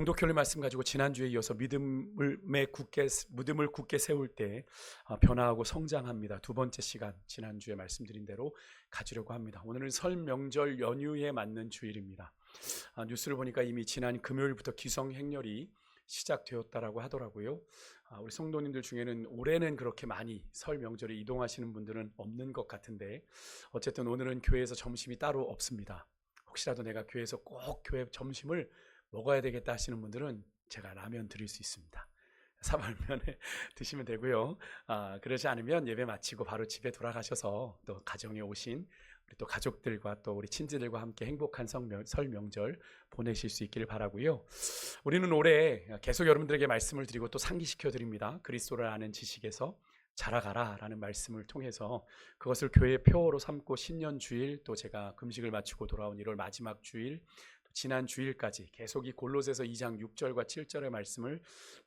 영도교회 말씀 가지고 지난주에 이어서 믿음을 굳게 세울 때 변화하고 성장합니다. 두 번째 시간 지난주에 말씀드린 대로 가지려고 합니다. 오늘은 설 명절 연휴에 맞는 주일입니다. 뉴스를 보니까 이미 지난 금요일부터 기성 행렬이 시작되었다라고 하더라고요. 우리 성도님들 중에는 올해는 그렇게 많이 설 명절에 이동하시는 분들은 없는 것 같은데 어쨌든 오늘은 교회에서 점심이 따로 없습니다. 혹시라도 내가 교회에서 꼭 교회 점심을 먹어야 되겠다 하시는 분들은 제가 라면 드릴 수 있습니다. 사발면에 드시면 되고요. 그러지 않으면 예배 마치고 바로 집에 돌아가셔서 또 가정에 오신 우리 또 가족들과 또 우리 친지들과 함께 행복한 설 명절 보내실 수 있기를 바라고요. 우리는 올해 계속 여러분들에게 말씀을 드리고 또 상기시켜 드립니다. 그리스도를 아는 지식에서 자라가라 라는 말씀을 통해서 그것을 교회의 표어로 삼고 신년 주일, 또 제가 금식을 마치고 돌아온 1월 마지막 주일, 지난 주일까지 계속 이 골로새서 2장 6절과 7절의 말씀을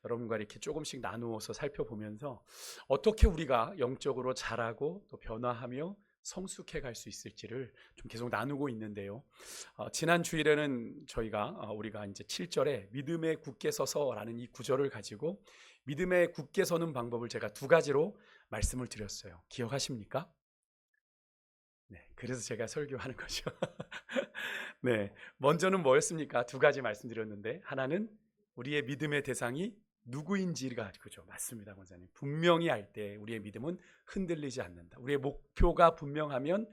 여러분과 이렇게 조금씩 나누어서 살펴보면서 어떻게 우리가 영적으로 자라고 또 변화하며 성숙해 갈 수 있을지를 좀 계속 나누고 있는데요. 지난 주일에는 우리가 이제 7절에 믿음에 굳게 서서라는 이 구절을 가지고 믿음에 굳게 서는 방법을 제가 두 가지로 말씀을 드렸어요. 기억하십니까? 네, 그래서 제가 설교하는 거죠. 네, 먼저는 뭐였습니까? 두 가지 말씀드렸는데 하나는 우리의 믿음의 대상이 누구인지가 그죠? 맞습니다, 권사님. 분명히 할 때 우리의 믿음은 흔들리지 않는다. 우리의 목표가 분명하면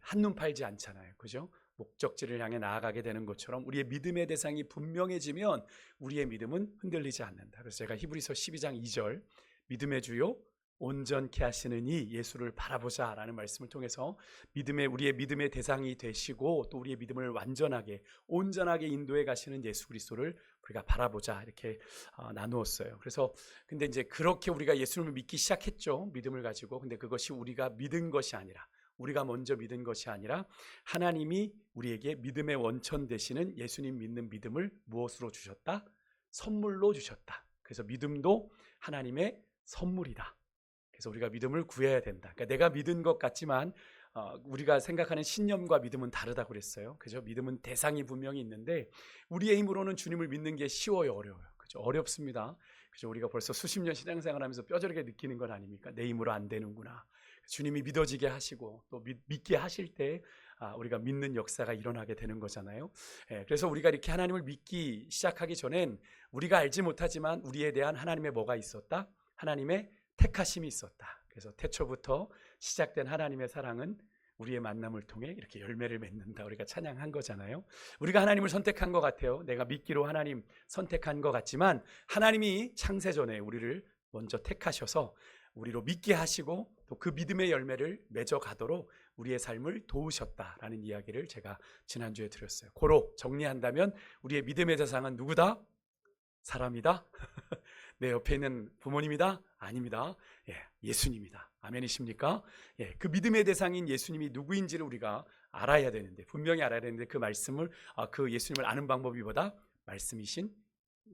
한눈 팔지 않잖아요, 그죠? 목적지를 향해 나아가게 되는 것처럼 우리의 믿음의 대상이 분명해지면 우리의 믿음은 흔들리지 않는다. 그래서 제가 히브리서 12장 2절 믿음의 주요 온전케 하시는 이 예수를 바라보자 라는 말씀을 통해서 우리의 믿음의 대상이 되시고 또 우리의 믿음을 완전하게 온전하게 인도해 가시는 예수 그리스도를 우리가 바라보자 이렇게 나누었어요. 그래서 근데 이제 그렇게 우리가 예수님을 믿기 시작했죠. 믿음을 가지고. 근데 그것이 우리가 믿은 것이 아니라, 우리가 먼저 믿은 것이 아니라 하나님이 우리에게 믿음의 원천 되시는 예수님 믿는 믿음을 무엇으로 주셨다? 선물로 주셨다. 그래서 믿음도 하나님의 선물이다. 그래서 우리가 믿음을 구해야 된다. 그러니까 내가 믿은 것 같지만 우리가 생각하는 신념과 믿음은 다르다고 그랬어요. 그죠? 믿음은 대상이 분명히 있는데 우리의 힘으로는 주님을 믿는 게 쉬워요, 어려워요? 그죠? 어렵습니다. 그죠? 우리가 벌써 수십 년 신앙생활하면서 뼈저리게 느끼는 건 아닙니까? 내 힘으로 안 되는구나. 주님이 믿어지게 하시고 또 믿게 하실 때 우리가 믿는 역사가 일어나게 되는 거잖아요. 그래서 우리가 이렇게 하나님을 믿기 시작하기 전엔 우리가 알지 못하지만 우리에 대한 하나님의 뭐가 있었다? 하나님의 택하심이 있었다. 그래서 태초부터 시작된 하나님의 사랑은 우리의 만남을 통해 이렇게 열매를 맺는다. 우리가 찬양한 거잖아요. 우리가 하나님을 선택한 것 같아요. 내가 믿기로 하나님 선택한 것 같지만 하나님이 창세전에 우리를 먼저 택하셔서 우리로 믿게 하시고 또 그 믿음의 열매를 맺어가도록 우리의 삶을 도우셨다라는 이야기를 제가 지난주에 드렸어요. 고로 정리한다면 우리의 믿음의 대상은 누구다? 사람이다? 내 옆에 있는 부모님이다? 아닙니다. 예수님이다. 아멘이십니까? 그 믿음의 대상인 예수님이 누구인지를 우리가 알아야 되는데, 분명히 알아야 되는데 그 예수님을 아는 방법이 뭐다? 말씀이신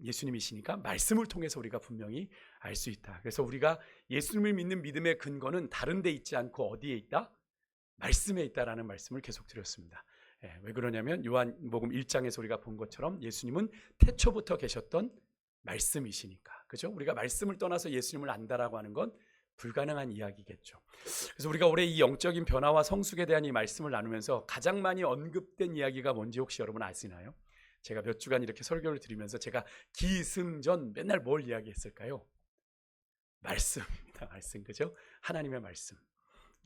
예수님이시니까 말씀을 통해서 우리가 분명히 알 수 있다. 그래서 우리가 예수님을 믿는 믿음의 근거는 다른 데 있지 않고 어디에 있다? 말씀에 있다라는 말씀을 계속 드렸습니다. 왜 그러냐면 요한복음 1장에서 우리가 본 것처럼 예수님은 태초부터 계셨던 말씀이시니까. 그죠? 우리가 말씀을 떠나서 예수님을 안다라고 하는 건 불가능한 이야기겠죠. 그래서 우리가 올해 이 영적인 변화와 성숙에 대한 이 말씀을 나누면서 가장 많이 언급된 이야기가 뭔지 혹시 여러분 아시나요? 제가 몇 주간 이렇게 설교를 드리면서 제가 기승전 맨날 뭘 이야기했을까요? 말씀입니다. 말씀, 그죠? 하나님의 말씀.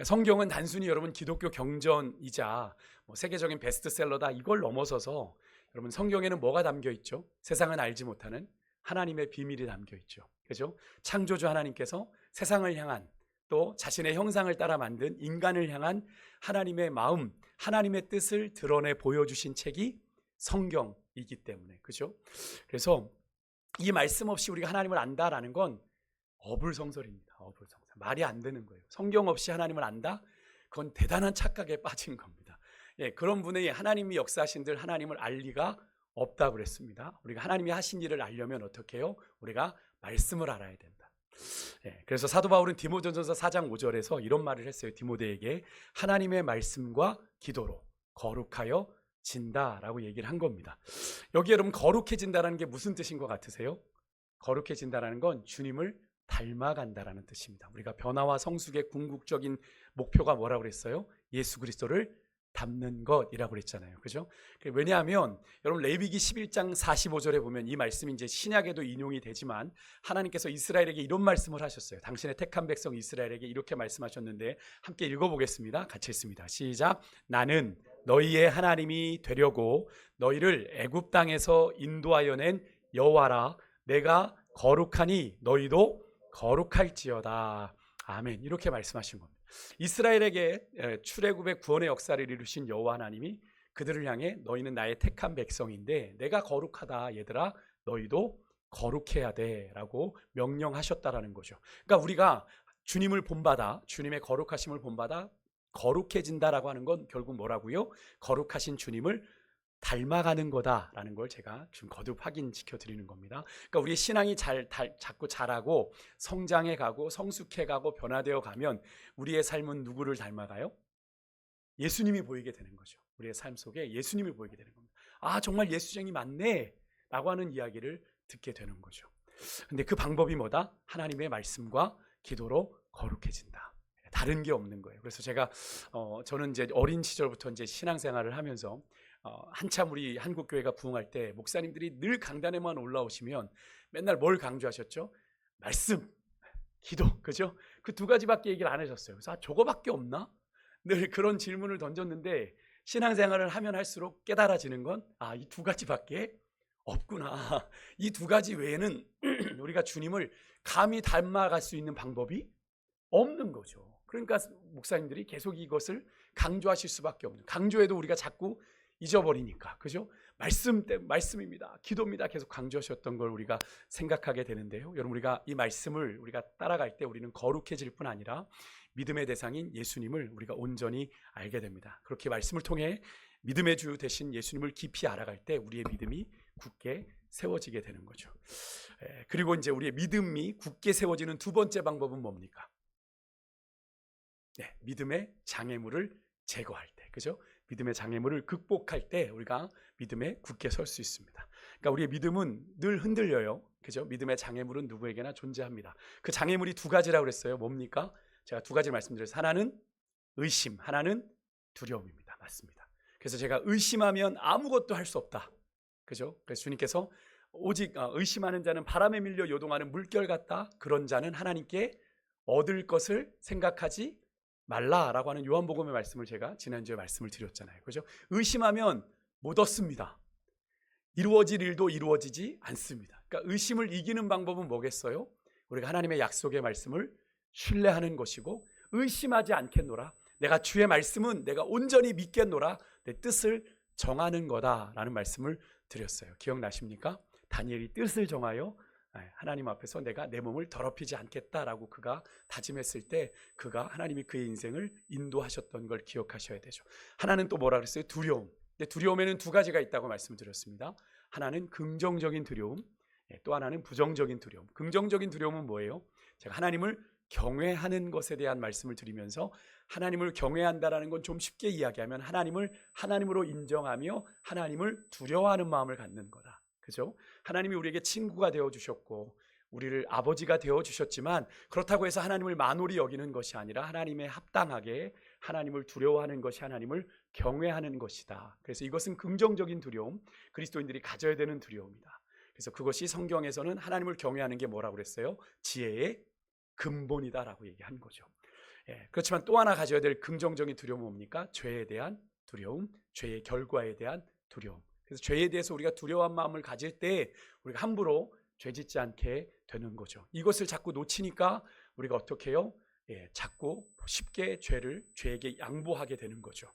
성경은 단순히 여러분 기독교 경전이자 세계적인 베스트셀러다 이걸 넘어서서 여러분 성경에는 뭐가 담겨 있죠? 세상은 알지 못하는 하나님의 비밀이 담겨 있죠. 그죠? 창조주 하나님께서 세상을 향한 또 자신의 형상을 따라 만든 인간을 향한 하나님의 마음, 하나님의 뜻을 드러내 보여주신 책이 성경이기 때문에. 그죠? 그래서 이 말씀 없이 우리가 하나님을 안다라는 건 어불성설입니다. 어불성설. 말이 안 되는 거예요. 성경 없이 하나님을 안다? 그건 대단한 착각에 빠진 겁니다. 그런 분의 하나님이 역사하신들 하나님을 알 리가 없다고 그랬습니다. 우리가 하나님이 하신 일을 알려면 어떻게 해요? 우리가 말씀을 알아야 된다. 그래서 사도 바울은 디모데전서 4장 5절에서 이런 말을 했어요. 디모데에게 하나님의 말씀과 기도로 거룩하여 거룩해진다라고 얘기를 한 겁니다. 여기 여러분 거룩해진다라는 게 무슨 뜻인 것 같으세요? 거룩해진다라는 건 주님을 닮아간다라는 뜻입니다. 우리가 변화와 성숙의 궁극적인 목표가 뭐라고 그랬어요? 예수 그리스도를 닮는 것이라고 그랬잖아요. 그죠? 왜냐하면 여러분 레위기 11장 45절에 보면 이 말씀이 이제 신약에도 인용이 되지만 하나님께서 이스라엘에게 이런 말씀을 하셨어요. 당신의 택한 백성 이스라엘에게 이렇게 말씀하셨는데 함께 읽어보겠습니다. 같이 읽습니다. 시작. 나는 너희의 하나님이 되려고 너희를 애굽 땅에서 인도하여 낸 여호와라. 내가 거룩하니 너희도 거룩할지어다. 아멘. 이렇게 말씀하신 겁니다. 이스라엘에게 출애굽의 구원의 역사를 이루신 여호와 하나님이 그들을 향해 너희는 나의 택한 백성인데 내가 거룩하다 얘들아 너희도 거룩해야 돼 라고 명령하셨다라는 거죠. 그러니까 우리가 주님을 본받아 주님의 거룩하심을 본받아 거룩해진다라고 하는 건 결국 뭐라고요? 거룩하신 주님을 닮아가는 거다라는 걸 제가 지금 거듭 확인시켜 드리는 겁니다. 그러니까 우리의 신앙이 자꾸 자라고 성장해 가고 성숙해 가고 변화되어 가면 우리의 삶은 누구를 닮아가요? 예수님이 보이게 되는 거죠. 우리의 삶 속에 예수님을 보이게 되는 겁니다. 아, 정말 예수쟁이 맞네 라고 하는 이야기를 듣게 되는 거죠. 근데 그 방법이 뭐다? 하나님의 말씀과 기도로 거룩해진다. 다른 게 없는 거예요. 그래서 제가 저는 이제 어린 시절부터 이제 신앙생활을 하면서 한참 우리 한국교회가 부흥할 때 목사님들이 늘 강단에만 올라오시면 맨날 뭘 강조하셨죠? 말씀, 기도, 그죠? 그 두 가지밖에 얘기를 안 하셨어요. 그래서 저거밖에 없나? 늘 그런 질문을 던졌는데 신앙생활을 하면 할수록 깨달아지는 건 이 두 가지밖에 없구나. 이 두 가지 외에는 우리가 주님을 감히 닮아갈 수 있는 방법이 없는 거죠. 그러니까 목사님들이 계속 이것을 강조하실 수밖에 없는, 강조해도 우리가 자꾸 잊어버리니까, 그죠? 말씀입니다, 기도입니다 계속 강조하셨던 걸 우리가 생각하게 되는데요. 여러분, 우리가 이 말씀을 우리가 따라갈 때 우리는 거룩해질 뿐 아니라 믿음의 대상인 예수님을 우리가 온전히 알게 됩니다. 그렇게 말씀을 통해 믿음의 주 되신 예수님을 깊이 알아갈 때 우리의 믿음이 굳게 세워지게 되는 거죠. 그리고 이제 우리의 믿음이 굳게 세워지는 두 번째 방법은 뭡니까? 믿음의 장애물을 제거할 때, 그죠? 믿음의 장애물을 극복할 때 우리가 믿음에 굳게 설 수 있습니다. 그러니까 우리의 믿음은 늘 흔들려요, 그죠? 믿음의 장애물은 누구에게나 존재합니다. 그 장애물이 두 가지라고 그랬어요. 뭡니까? 제가 두 가지 말씀드렸어요. 하나는 의심, 하나는 두려움입니다. 맞습니다. 그래서 제가 의심하면 아무것도 할 수 없다, 그죠? 그래서 주님께서 오직 의심하는 자는 바람에 밀려 요동하는 물결 같다. 그런 자는 하나님께 얻을 것을 생각하지 말라라고 하는 요한복음의 말씀을 제가 지난주에 말씀을 드렸잖아요. 그죠? 의심하면 못 얻습니다. 이루어질 일도 이루어지지 않습니다. 그러니까 의심을 이기는 방법은 뭐겠어요? 우리가 하나님의 약속의 말씀을 신뢰하는 것이고, 의심하지 않겠노라. 내가 주의 말씀은 내가 온전히 믿겠노라. 내 뜻을 정하는 거다라는 말씀을 드렸어요. 기억나십니까? 다니엘이 뜻을 정하여 하나님 앞에서 내가 내 몸을 더럽히지 않겠다라고 그가 다짐했을 때 그가 하나님이 그의 인생을 인도하셨던 걸 기억하셔야 되죠. 하나는 또 뭐라 그랬어요? 두려움. 근데 두려움에는 두 가지가 있다고 말씀드렸습니다. 하나는 긍정적인 두려움, 또 하나는 부정적인 두려움. 긍정적인 두려움은 뭐예요? 제가 하나님을 경외하는 것에 대한 말씀을 드리면서, 하나님을 경외한다라는 건 좀 쉽게 이야기하면 하나님을 하나님으로 인정하며 하나님을 두려워하는 마음을 갖는 거다, 그죠? 하나님이 우리에게 친구가 되어주셨고 우리를 아버지가 되어주셨지만, 그렇다고 해서 하나님을 만홀히 여기는 것이 아니라 하나님에 합당하게 하나님을 두려워하는 것이 하나님을 경외하는 것이다. 그래서 이것은 긍정적인 두려움, 그리스도인들이 가져야 되는 두려움이다. 그래서 그것이 성경에서는 하나님을 경외하는 게 뭐라고 그랬어요? 지혜의 근본이다라고 얘기한 거죠. 그렇지만 또 하나 가져야 될 긍정적인 두려움은 뭡니까? 죄에 대한 두려움, 죄의 결과에 대한 두려움. 그래서 죄에 대해서 우리가 두려워한 마음을 가질 때 우리가 함부로 죄 짓지 않게 되는 거죠. 이것을 자꾸 놓치니까 우리가 어떻게 해요? 자꾸 쉽게 죄에게 양보하게 되는 거죠.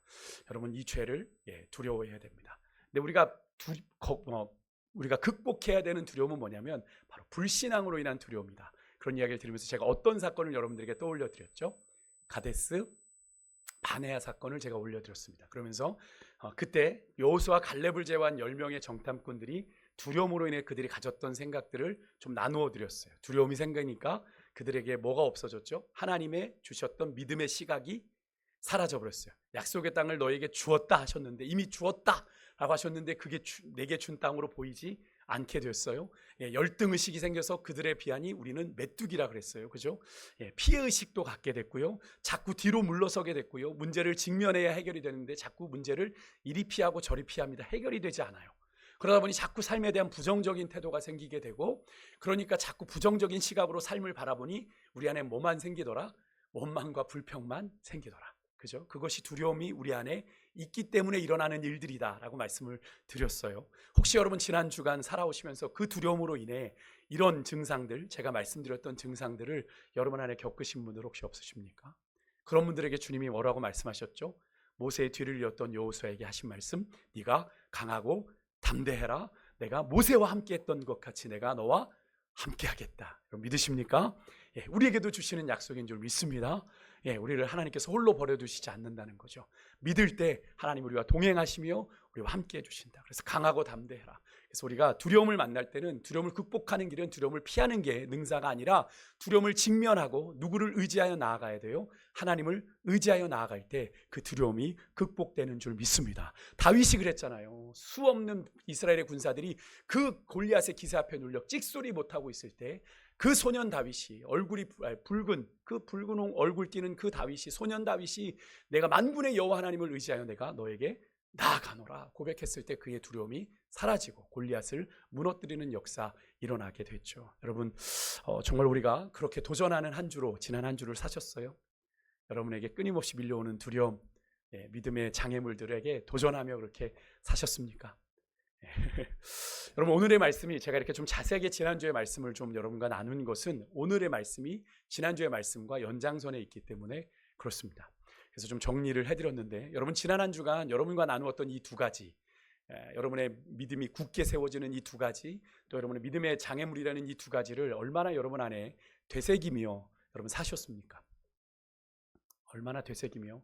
여러분, 이 죄를 두려워해야 됩니다. 근데 우리가 극복해야 되는 두려움은 뭐냐면 바로 불신앙으로 인한 두려움이다. 그런 이야기를 드리면서 제가 어떤 사건을 여러분들에게 떠올려 드렸죠? 가데스 바네아 사건을 제가 올려드렸습니다. 그러면서 그때 여호수아 갈렙을 제외한 10명의 정탐꾼들이 두려움으로 인해 그들이 가졌던 생각들을 좀 나누어 드렸어요. 두려움이 생기니까 그들에게 뭐가 없어졌죠? 하나님의 주셨던 믿음의 시각이 사라져 버렸어요. 약속의 땅을 너에게 주었다 하셨는데 이미 주었다 라고 하셨는데 그게 내게 준 땅으로 보이지 않게 되었어요. 열등의식이 생겨서 그들의 비하니 우리는 메뚜기라 그랬어요. 그죠? 피해의식도 갖게 됐고요. 자꾸 뒤로 물러서게 됐고요. 문제를 직면해야 해결이 되는데 자꾸 문제를 이리 피하고 저리 피합니다. 해결이 되지 않아요. 그러다 보니 자꾸 삶에 대한 부정적인 태도가 생기게 되고, 그러니까 자꾸 부정적인 시각으로 삶을 바라보니 우리 안에 뭐만 생기더라? 원망과 불평만 생기더라. 그죠? 그것이 두려움이 우리 안에 있기 때문에 일어나는 일들이다라고 말씀을 드렸어요. 혹시 여러분 지난 주간 살아오시면서 그 두려움으로 인해 이런 증상들, 제가 말씀드렸던 증상들을 여러분 안에 겪으신 분들 혹시 없으십니까? 그런 분들에게 주님이 뭐라고 말씀하셨죠? 모세의 뒤를 이었던 여호수아에게 하신 말씀, 네가 강하고 담대해라. 내가 모세와 함께 했던 것 같이 내가 너와 함께 하겠다. 믿으십니까? 우리에게도 주시는 약속인 줄 믿습니다. 우리를 하나님께서 홀로 버려두시지 않는다는 거죠. 믿을 때 하나님 우리와 동행하시며 우리와 함께 해주신다. 그래서 강하고 담대해라. 그래서 우리가 두려움을 만날 때는 두려움을 극복하는 길은 두려움을 피하는 게 능사가 아니라 두려움을 직면하고 누구를 의지하여 나아가야 돼요? 하나님을 의지하여 나아갈 때 그 두려움이 극복되는 줄 믿습니다. 다윗이 그랬잖아요. 수없는 이스라엘의 군사들이 그 골리앗의 기세 앞에 눌려 찍소리 못하고 있을 때 그 소년 다윗이 얼굴이 붉은 그 붉은 얼굴 띠는 그 다윗이, 소년 다윗이 내가 만군의 여호와 하나님을 의지하여 내가 너에게 나아가노라 고백했을 때 그의 두려움이 사라지고 골리앗을 무너뜨리는 역사 일어나게 됐죠. 여러분 정말 우리가 그렇게 도전하는 한 주로 지난 한 주를 사셨어요? 여러분에게 끊임없이 밀려오는 두려움, 믿음의 장애물들에게 도전하며 그렇게 사셨습니까? 여러분 오늘의 말씀이 제가 이렇게 좀 자세하게 지난주의 말씀을 좀 여러분과 나눈 것은 오늘의 말씀이 지난주의 말씀과 연장선에 있기 때문에 그렇습니다. 그래서 좀 정리를 해드렸는데, 여러분 지난 한 주간 여러분과 나누었던 이 두 가지, 여러분의 믿음이 굳게 세워지는 이 두 가지, 또 여러분의 믿음의 장애물이라는 이 두 가지를 얼마나 여러분 안에 되새기며 여러분 사셨습니까? 얼마나 되새기며.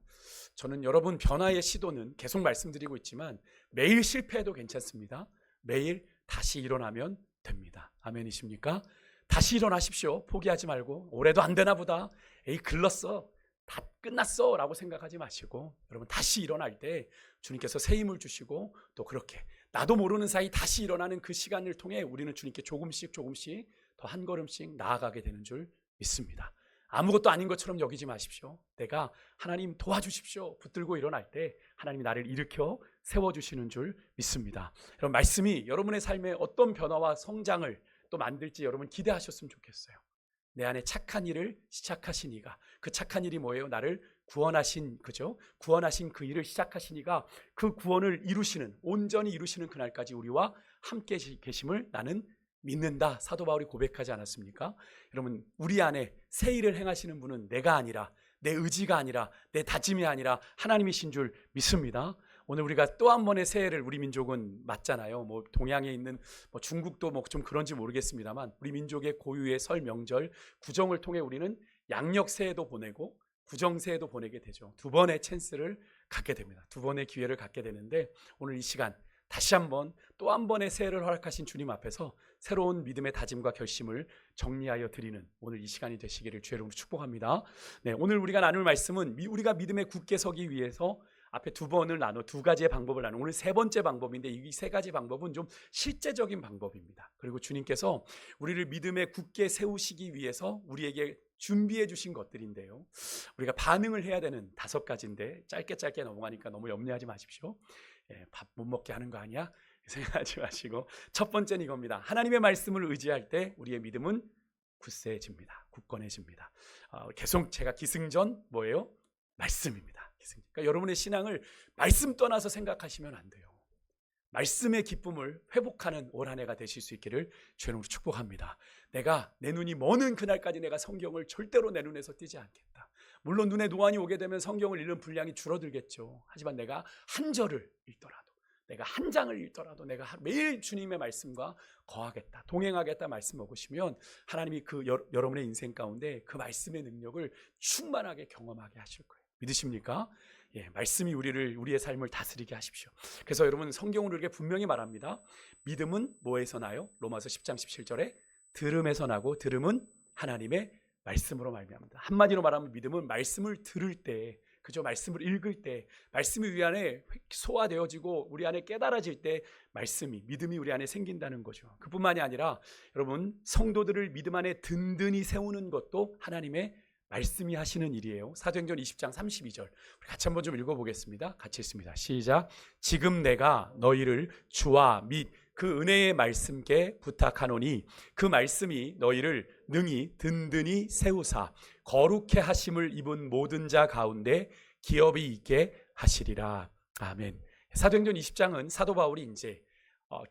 저는 여러분 변화의 시도는 계속 말씀드리고 있지만 매일 실패해도 괜찮습니다. 매일 다시 일어나면 됩니다. 아멘이십니까? 다시 일어나십시오. 포기하지 말고 올해도 안 되나 보다, 에이 글렀어, 다 끝났어 라고 생각하지 마시고, 여러분 다시 일어날 때 주님께서 새 힘을 주시고, 또 그렇게 나도 모르는 사이 다시 일어나는 그 시간을 통해 우리는 주님께 조금씩 더 한 걸음씩 나아가게 되는 줄 믿습니다. 아무것도 아닌 것처럼 여기지 마십시오. 내가 하나님 도와주십시오 붙들고 일어날 때 하나님이 나를 일으켜 세워주시는 줄 믿습니다. 여러분 말씀이 여러분의 삶에 어떤 변화와 성장을 또 만들지 여러분 기대하셨으면 좋겠어요. 내 안에 착한 일을 시작하신 이가, 그 착한 일이 뭐예요? 나를 구원하신, 그죠? 구원하신 그 일을 시작하신 이가 그 구원을 이루시는, 온전히 이루시는 그날까지 우리와 함께 계심을 나는 믿는다. 사도 바울이 고백하지 않았습니까? 여러분 우리 안에 새 일을 행하시는 분은 내가 아니라, 내 의지가 아니라, 내 다짐이 아니라 하나님이신 줄 믿습니다. 오늘 우리가 또 한 번의 새해를, 우리 민족은 맞잖아요. 뭐 동양에 있는 중국도 뭐 좀 그런지 모르겠습니다만 우리 민족의 고유의 설 명절 구정을 통해 우리는 양력 새해도 보내고 구정 새해도 보내게 되죠. 두 번의 찬스를 갖게 됩니다. 두 번의 기회를 갖게 되는데, 오늘 이 시간 다시 한번 또 한 번의 새해를 허락하신 주님 앞에서 새로운 믿음의 다짐과 결심을 정리하여 드리는 오늘 이 시간이 되시기를 주의 이름으로 축복합니다. 오늘 우리가 나눌 말씀은 우리가 믿음에 굳게 서기 위해서 앞에 두 가지의 방법을 나눠, 오늘 세 번째 방법인데 이 세 가지 방법은 좀 실제적인 방법입니다. 그리고 주님께서 우리를 믿음에 굳게 세우시기 위해서 우리에게 준비해 주신 것들인데요, 우리가 반응을 해야 되는 5가지인데 짧게 넘어가니까 너무 염려하지 마십시오. 밥 못 먹게 하는 거 아니야? 생각하지 마시고, 첫 번째는 이겁니다. 하나님의 말씀을 의지할 때 우리의 믿음은 굳세집니다. 굳건해집니다. 계속 제가 기승전 뭐예요? 말씀입니다. 그러니까 여러분의 신앙을 말씀 떠나서 생각하시면 안 돼요. 말씀의 기쁨을 회복하는 올 한 해가 되실 수 있기를 주의 이름으로 축복합니다. 내가 내 눈이 머는 그날까지 내가 성경을 절대로 내 눈에서 띄지 않겠다. 물론 눈에 노안이 오게 되면 성경을 읽는 분량이 줄어들겠죠. 하지만 내가 한 절을 읽더라도, 내가 한 장을 읽더라도 내가 매일 주님의 말씀과 거하겠다, 동행하겠다 말씀 먹으시면 하나님이 그 여러분의 인생 가운데 그 말씀의 능력을 충만하게 경험하게 하실 거예요. 믿으십니까? 말씀이 우리의 삶을 다스리게 하십시오. 그래서 여러분 성경으로 이렇게 분명히 말합니다. 믿음은 뭐에서 나요? 로마서 10장 17절에 들음에서 나고 들음은 하나님의 말씀으로 말미암는다. 한마디로 말하면 믿음은 말씀을 들을 때 그저 말씀을 읽을 때, 말씀이 우리 안에 소화되어지고 우리 안에 깨달아질 때 믿음이 우리 안에 생긴다는 거죠. 그뿐만이 아니라 여러분, 성도들을 믿음 안에 든든히 세우는 것도 하나님의 말씀이 하시는 일이에요. 사도행전 20장 32절 우리 같이 한번 좀 읽어보겠습니다. 같이 읽습니다. 시작. 지금 내가 너희를 주와 및 그 은혜의 말씀께 부탁하노니 그 말씀이 너희를 능히 든든히 세우사 거룩해 하심을 입은 모든 자 가운데 기업이 있게 하시리라. 아멘. 사도행전 20장은 사도 바울이 이제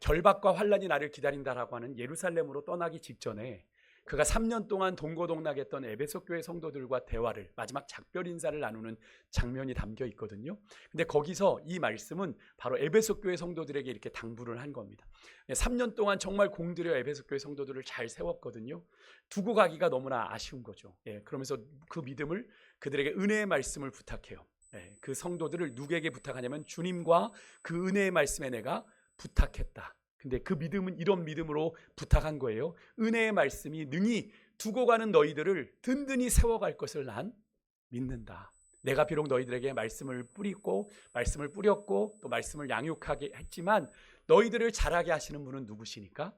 결박과 환란이 나를 기다린다라고 하는 예루살렘으로 떠나기 직전에 그가 3년 동안 동고동락했던 에베소 교회 성도들과 대화를, 마지막 작별 인사를 나누는 장면이 담겨 있거든요. 근데 거기서 이 말씀은 바로 에베소 교회 성도들에게 이렇게 당부를 한 겁니다. 3년 동안 정말 공들여 에베소 교회 성도들을 잘 세웠거든요. 두고 가기가 너무나 아쉬운 거죠. 그러면서 그 믿음을, 그들에게 은혜의 말씀을 부탁해요. 그 성도들을 누구에게 부탁하냐면 주님과 그 은혜의 말씀에 내가 부탁했다. 근데 그 믿음은 이런 믿음으로 부탁한 거예요. 은혜의 말씀이 능히 두고 가는 너희들을 든든히 세워갈 것을 난 믿는다. 내가 비록 너희들에게 말씀을 뿌렸고 또 말씀을 양육하게 했지만 너희들을 자라게 하시는 분은 누구시니까?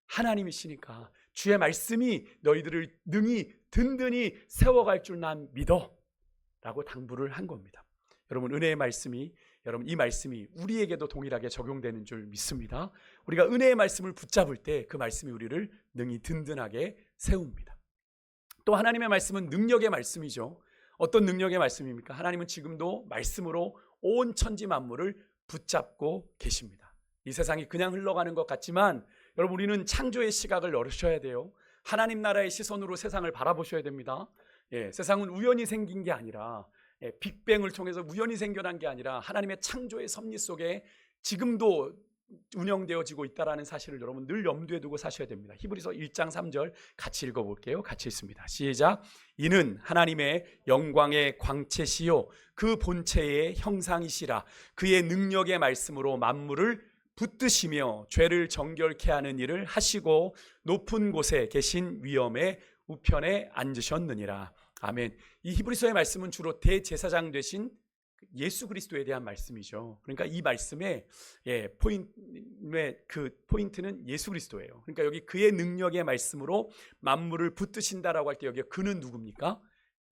하나님이시니까 주의 말씀이 너희들을 능히 든든히 세워갈 줄 난 믿어 라고 당부를 한 겁니다. 여러분, 은혜의 말씀이, 여러분, 이 말씀이 우리에게도 동일하게 적용되는 줄 믿습니다. 우리가 은혜의 말씀을 붙잡을 때 그 말씀이 우리를 능히 든든하게 세웁니다. 또 하나님의 말씀은 능력의 말씀이죠. 어떤 능력의 말씀입니까? 하나님은 지금도 말씀으로 온 천지 만물을 붙잡고 계십니다. 이 세상이 그냥 흘러가는 것 같지만 여러분, 우리는 창조의 시각을 열으셔야 돼요. 하나님 나라의 시선으로 세상을 바라보셔야 됩니다. 세상은 우연히 생긴 게 아니라, 빅뱅을 통해서 우연히 생겨난 게 아니라 하나님의 창조의 섭리 속에 지금도 운영되어지고 있다는 사실을 여러분 늘 염두에 두고 사셔야 됩니다. 히브리서 1장 3절 같이 읽어볼게요. 같이 읽습니다. 시작. 이는 하나님의 영광의 광채시요 그 본체의 형상이시라. 그의 능력의 말씀으로 만물을 붙드시며 죄를 정결케 하는 일을 하시고 높은 곳에 계신 위엄의 우편에 앉으셨느니라. 아멘. 이 히브리서의 말씀은 주로 대제사장 되신 예수 그리스도에 대한 말씀이죠. 그러니까 이 말씀의 포인트는 예수 그리스도예요. 그러니까 여기 그의 능력의 말씀으로 만물을 붙드신다라고 할 때 여기 그는 누굽니까?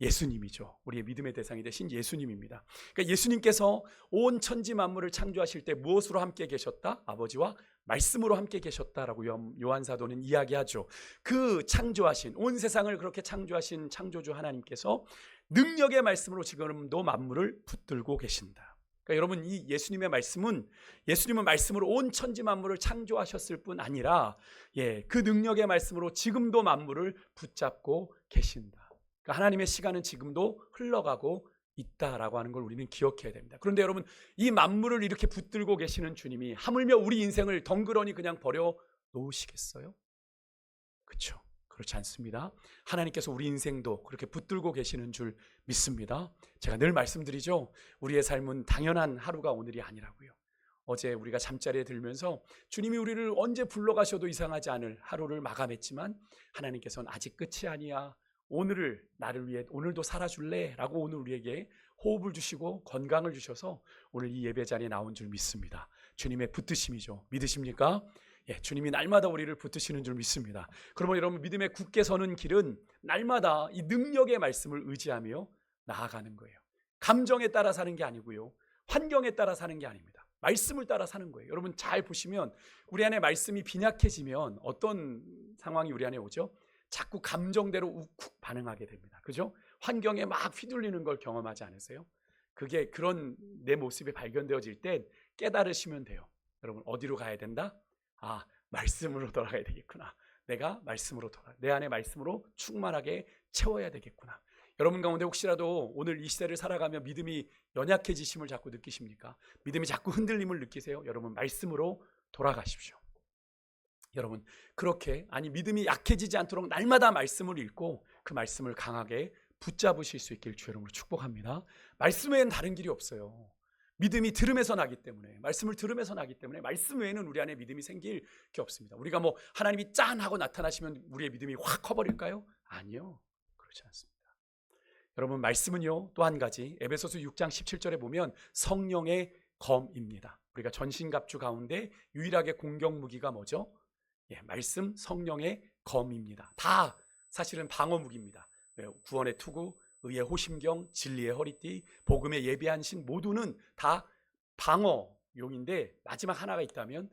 예수님이죠. 우리의 믿음의 대상이 되신 예수님입니다. 그러니까 예수님께서 온 천지 만물을 창조하실 때 무엇으로 함께 계셨다? 아버지와 말씀으로 함께 계셨다라고 요한 사도는 이야기하죠. 그 창조하신, 온 세상을 그렇게 창조하신 창조주 하나님께서 능력의 말씀으로 지금도 만물을 붙들고 계신다. 그러니까 여러분, 이 예수님은 말씀으로 온 천지 만물을 창조하셨을 뿐 아니라 그 능력의 말씀으로 지금도 만물을 붙잡고 계신다. 그러니까 하나님의 시간은 지금도 흘러가고 있다라고 하는 걸 우리는 기억해야 됩니다. 그런데 여러분, 이 만물을 이렇게 붙들고 계시는 주님이 하물며 우리 인생을 덩그러니 그냥 버려 놓으시겠어요? 그렇죠. 그렇지 않습니다. 하나님께서 우리 인생도 그렇게 붙들고 계시는 줄 믿습니다. 제가 늘 말씀드리죠. 우리의 삶은 당연한 하루가 오늘이 아니라고요. 어제 우리가 잠자리에 들면서 주님이 우리를 언제 불러가셔도 이상하지 않을 하루를 마감했지만 하나님께서는 아직 끝이 아니야. 오늘을 나를 위해 오늘도 살아줄래? 라고 오늘 우리에게 호흡을 주시고 건강을 주셔서 오늘 이 예배 자리에 나온 줄 믿습니다. 주님의 붙드심이죠. 믿으십니까? 주님이 날마다 우리를 붙드시는 줄 믿습니다. 그러면 여러분, 믿음에 굳게 서는 길은 날마다 이 능력의 말씀을 의지하며 나아가는 거예요. 감정에 따라 사는 게 아니고요, 환경에 따라 사는 게 아닙니다. 말씀을 따라 사는 거예요. 여러분, 잘 보시면 우리 안에 말씀이 빈약해지면 어떤 상황이 우리 안에 오죠? 자꾸 감정대로 욱욱 반응하게 됩니다. 그죠? 환경에 막 휘둘리는 걸 경험하지 않으세요? 그게 그런 내 모습이 발견되어질 때 깨달으시면 돼요. 여러분, 어디로 가야 된다? 말씀으로 돌아가야 되겠구나. 내가 말씀으로 내 안에 말씀으로 충만하게 채워야 되겠구나. 여러분 가운데 혹시라도 오늘 이 시대를 살아가며 믿음이 연약해지심을 자꾸 느끼십니까? 믿음이 자꾸 흔들림을 느끼세요? 여러분, 말씀으로 돌아가십시오. 여러분, 그렇게 믿음이 약해지지 않도록 날마다 말씀을 읽고 그 말씀을 강하게 붙잡으실 수 있길 주 이름으로 축복합니다. 말씀 외에는 다른 길이 없어요. 믿음이 들음에서 나기 때문에, 말씀을 들음에서 나기 때문에 말씀 외에는 우리 안에 믿음이 생길 게 없습니다. 우리가 하나님이 짠 하고 나타나시면 우리의 믿음이 확 커버릴까요? 아니요, 그렇지 않습니다. 여러분 말씀은요 또 한 가지 에베소서 6장 17절에 보면 성령의 검입니다. 우리가 전신갑주 가운데 유일하게 공격 무기가 뭐죠? 말씀 성령의 검입니다. 다 사실은 방어 무기입니다. 구원의 투구, 의의 호심경, 진리의 허리띠, 복음의 예비한 신 모두는 다 방어용인데 마지막 하나가 있다면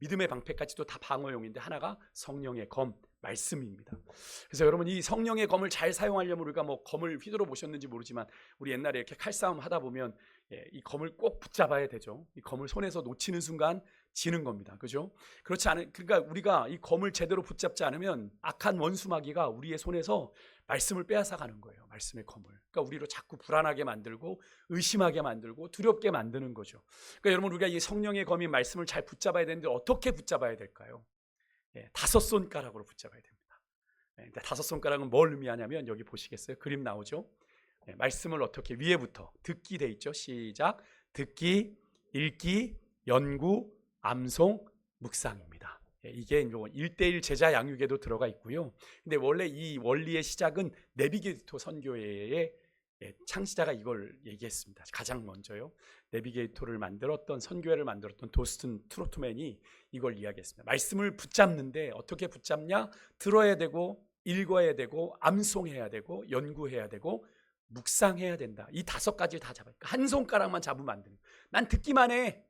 믿음의 방패까지도 다 방어용인데 하나가 성령의 검, 말씀입니다. 그래서 여러분 이 성령의 검을 잘 사용하려면 우리가 뭐 검을 휘두르 보셨는지 모르지만 우리 옛날에 이렇게 칼싸움 하다 보면 이 검을 꼭 붙잡아야 되죠. 이 검을 손에서 놓치는 순간 지는 겁니다. 그죠? 그렇지 않은 그러니까 우리가 이 검을 제대로 붙잡지 않으면 악한 원수 마귀가 우리의 손에서 말씀을 빼앗아 가는 거예요. 말씀의 검을. 그러니까 우리로 자꾸 불안하게 만들고 의심하게 만들고 두렵게 만드는 거죠. 그러니까 여러분 우리가 이 성령의 검인 말씀을 잘 붙잡아야 되는데 어떻게 붙잡아야 될까요? 5손가락으로 붙잡아야 됩니다. 5손가락은 뭘 의미하냐면 여기 보시겠어요? 그림 나오죠? 말씀을 어떻게 위에부터 듣기 돼 있죠? 시작. 듣기, 읽기, 연구, 암송, 묵상입니다. 이게 1:1 제자 양육에도 들어가 있고요. 근데 원래 이 원리의 시작은 내비게이터 선교회의 창시자가 이걸 얘기했습니다. 가장 먼저요. 내비게이터를 만들었던 선교회를 만들었던 도스튼 트로트맨이 이걸 이야기했습니다. 말씀을 붙잡는데 어떻게 붙잡냐? 들어야 되고 읽어야 되고 암송해야 되고 연구해야 되고 묵상해야 된다. 이 5가지 다 잡아요. 한 손가락만 잡으면 안 되는 거예요. 난 듣기만 해.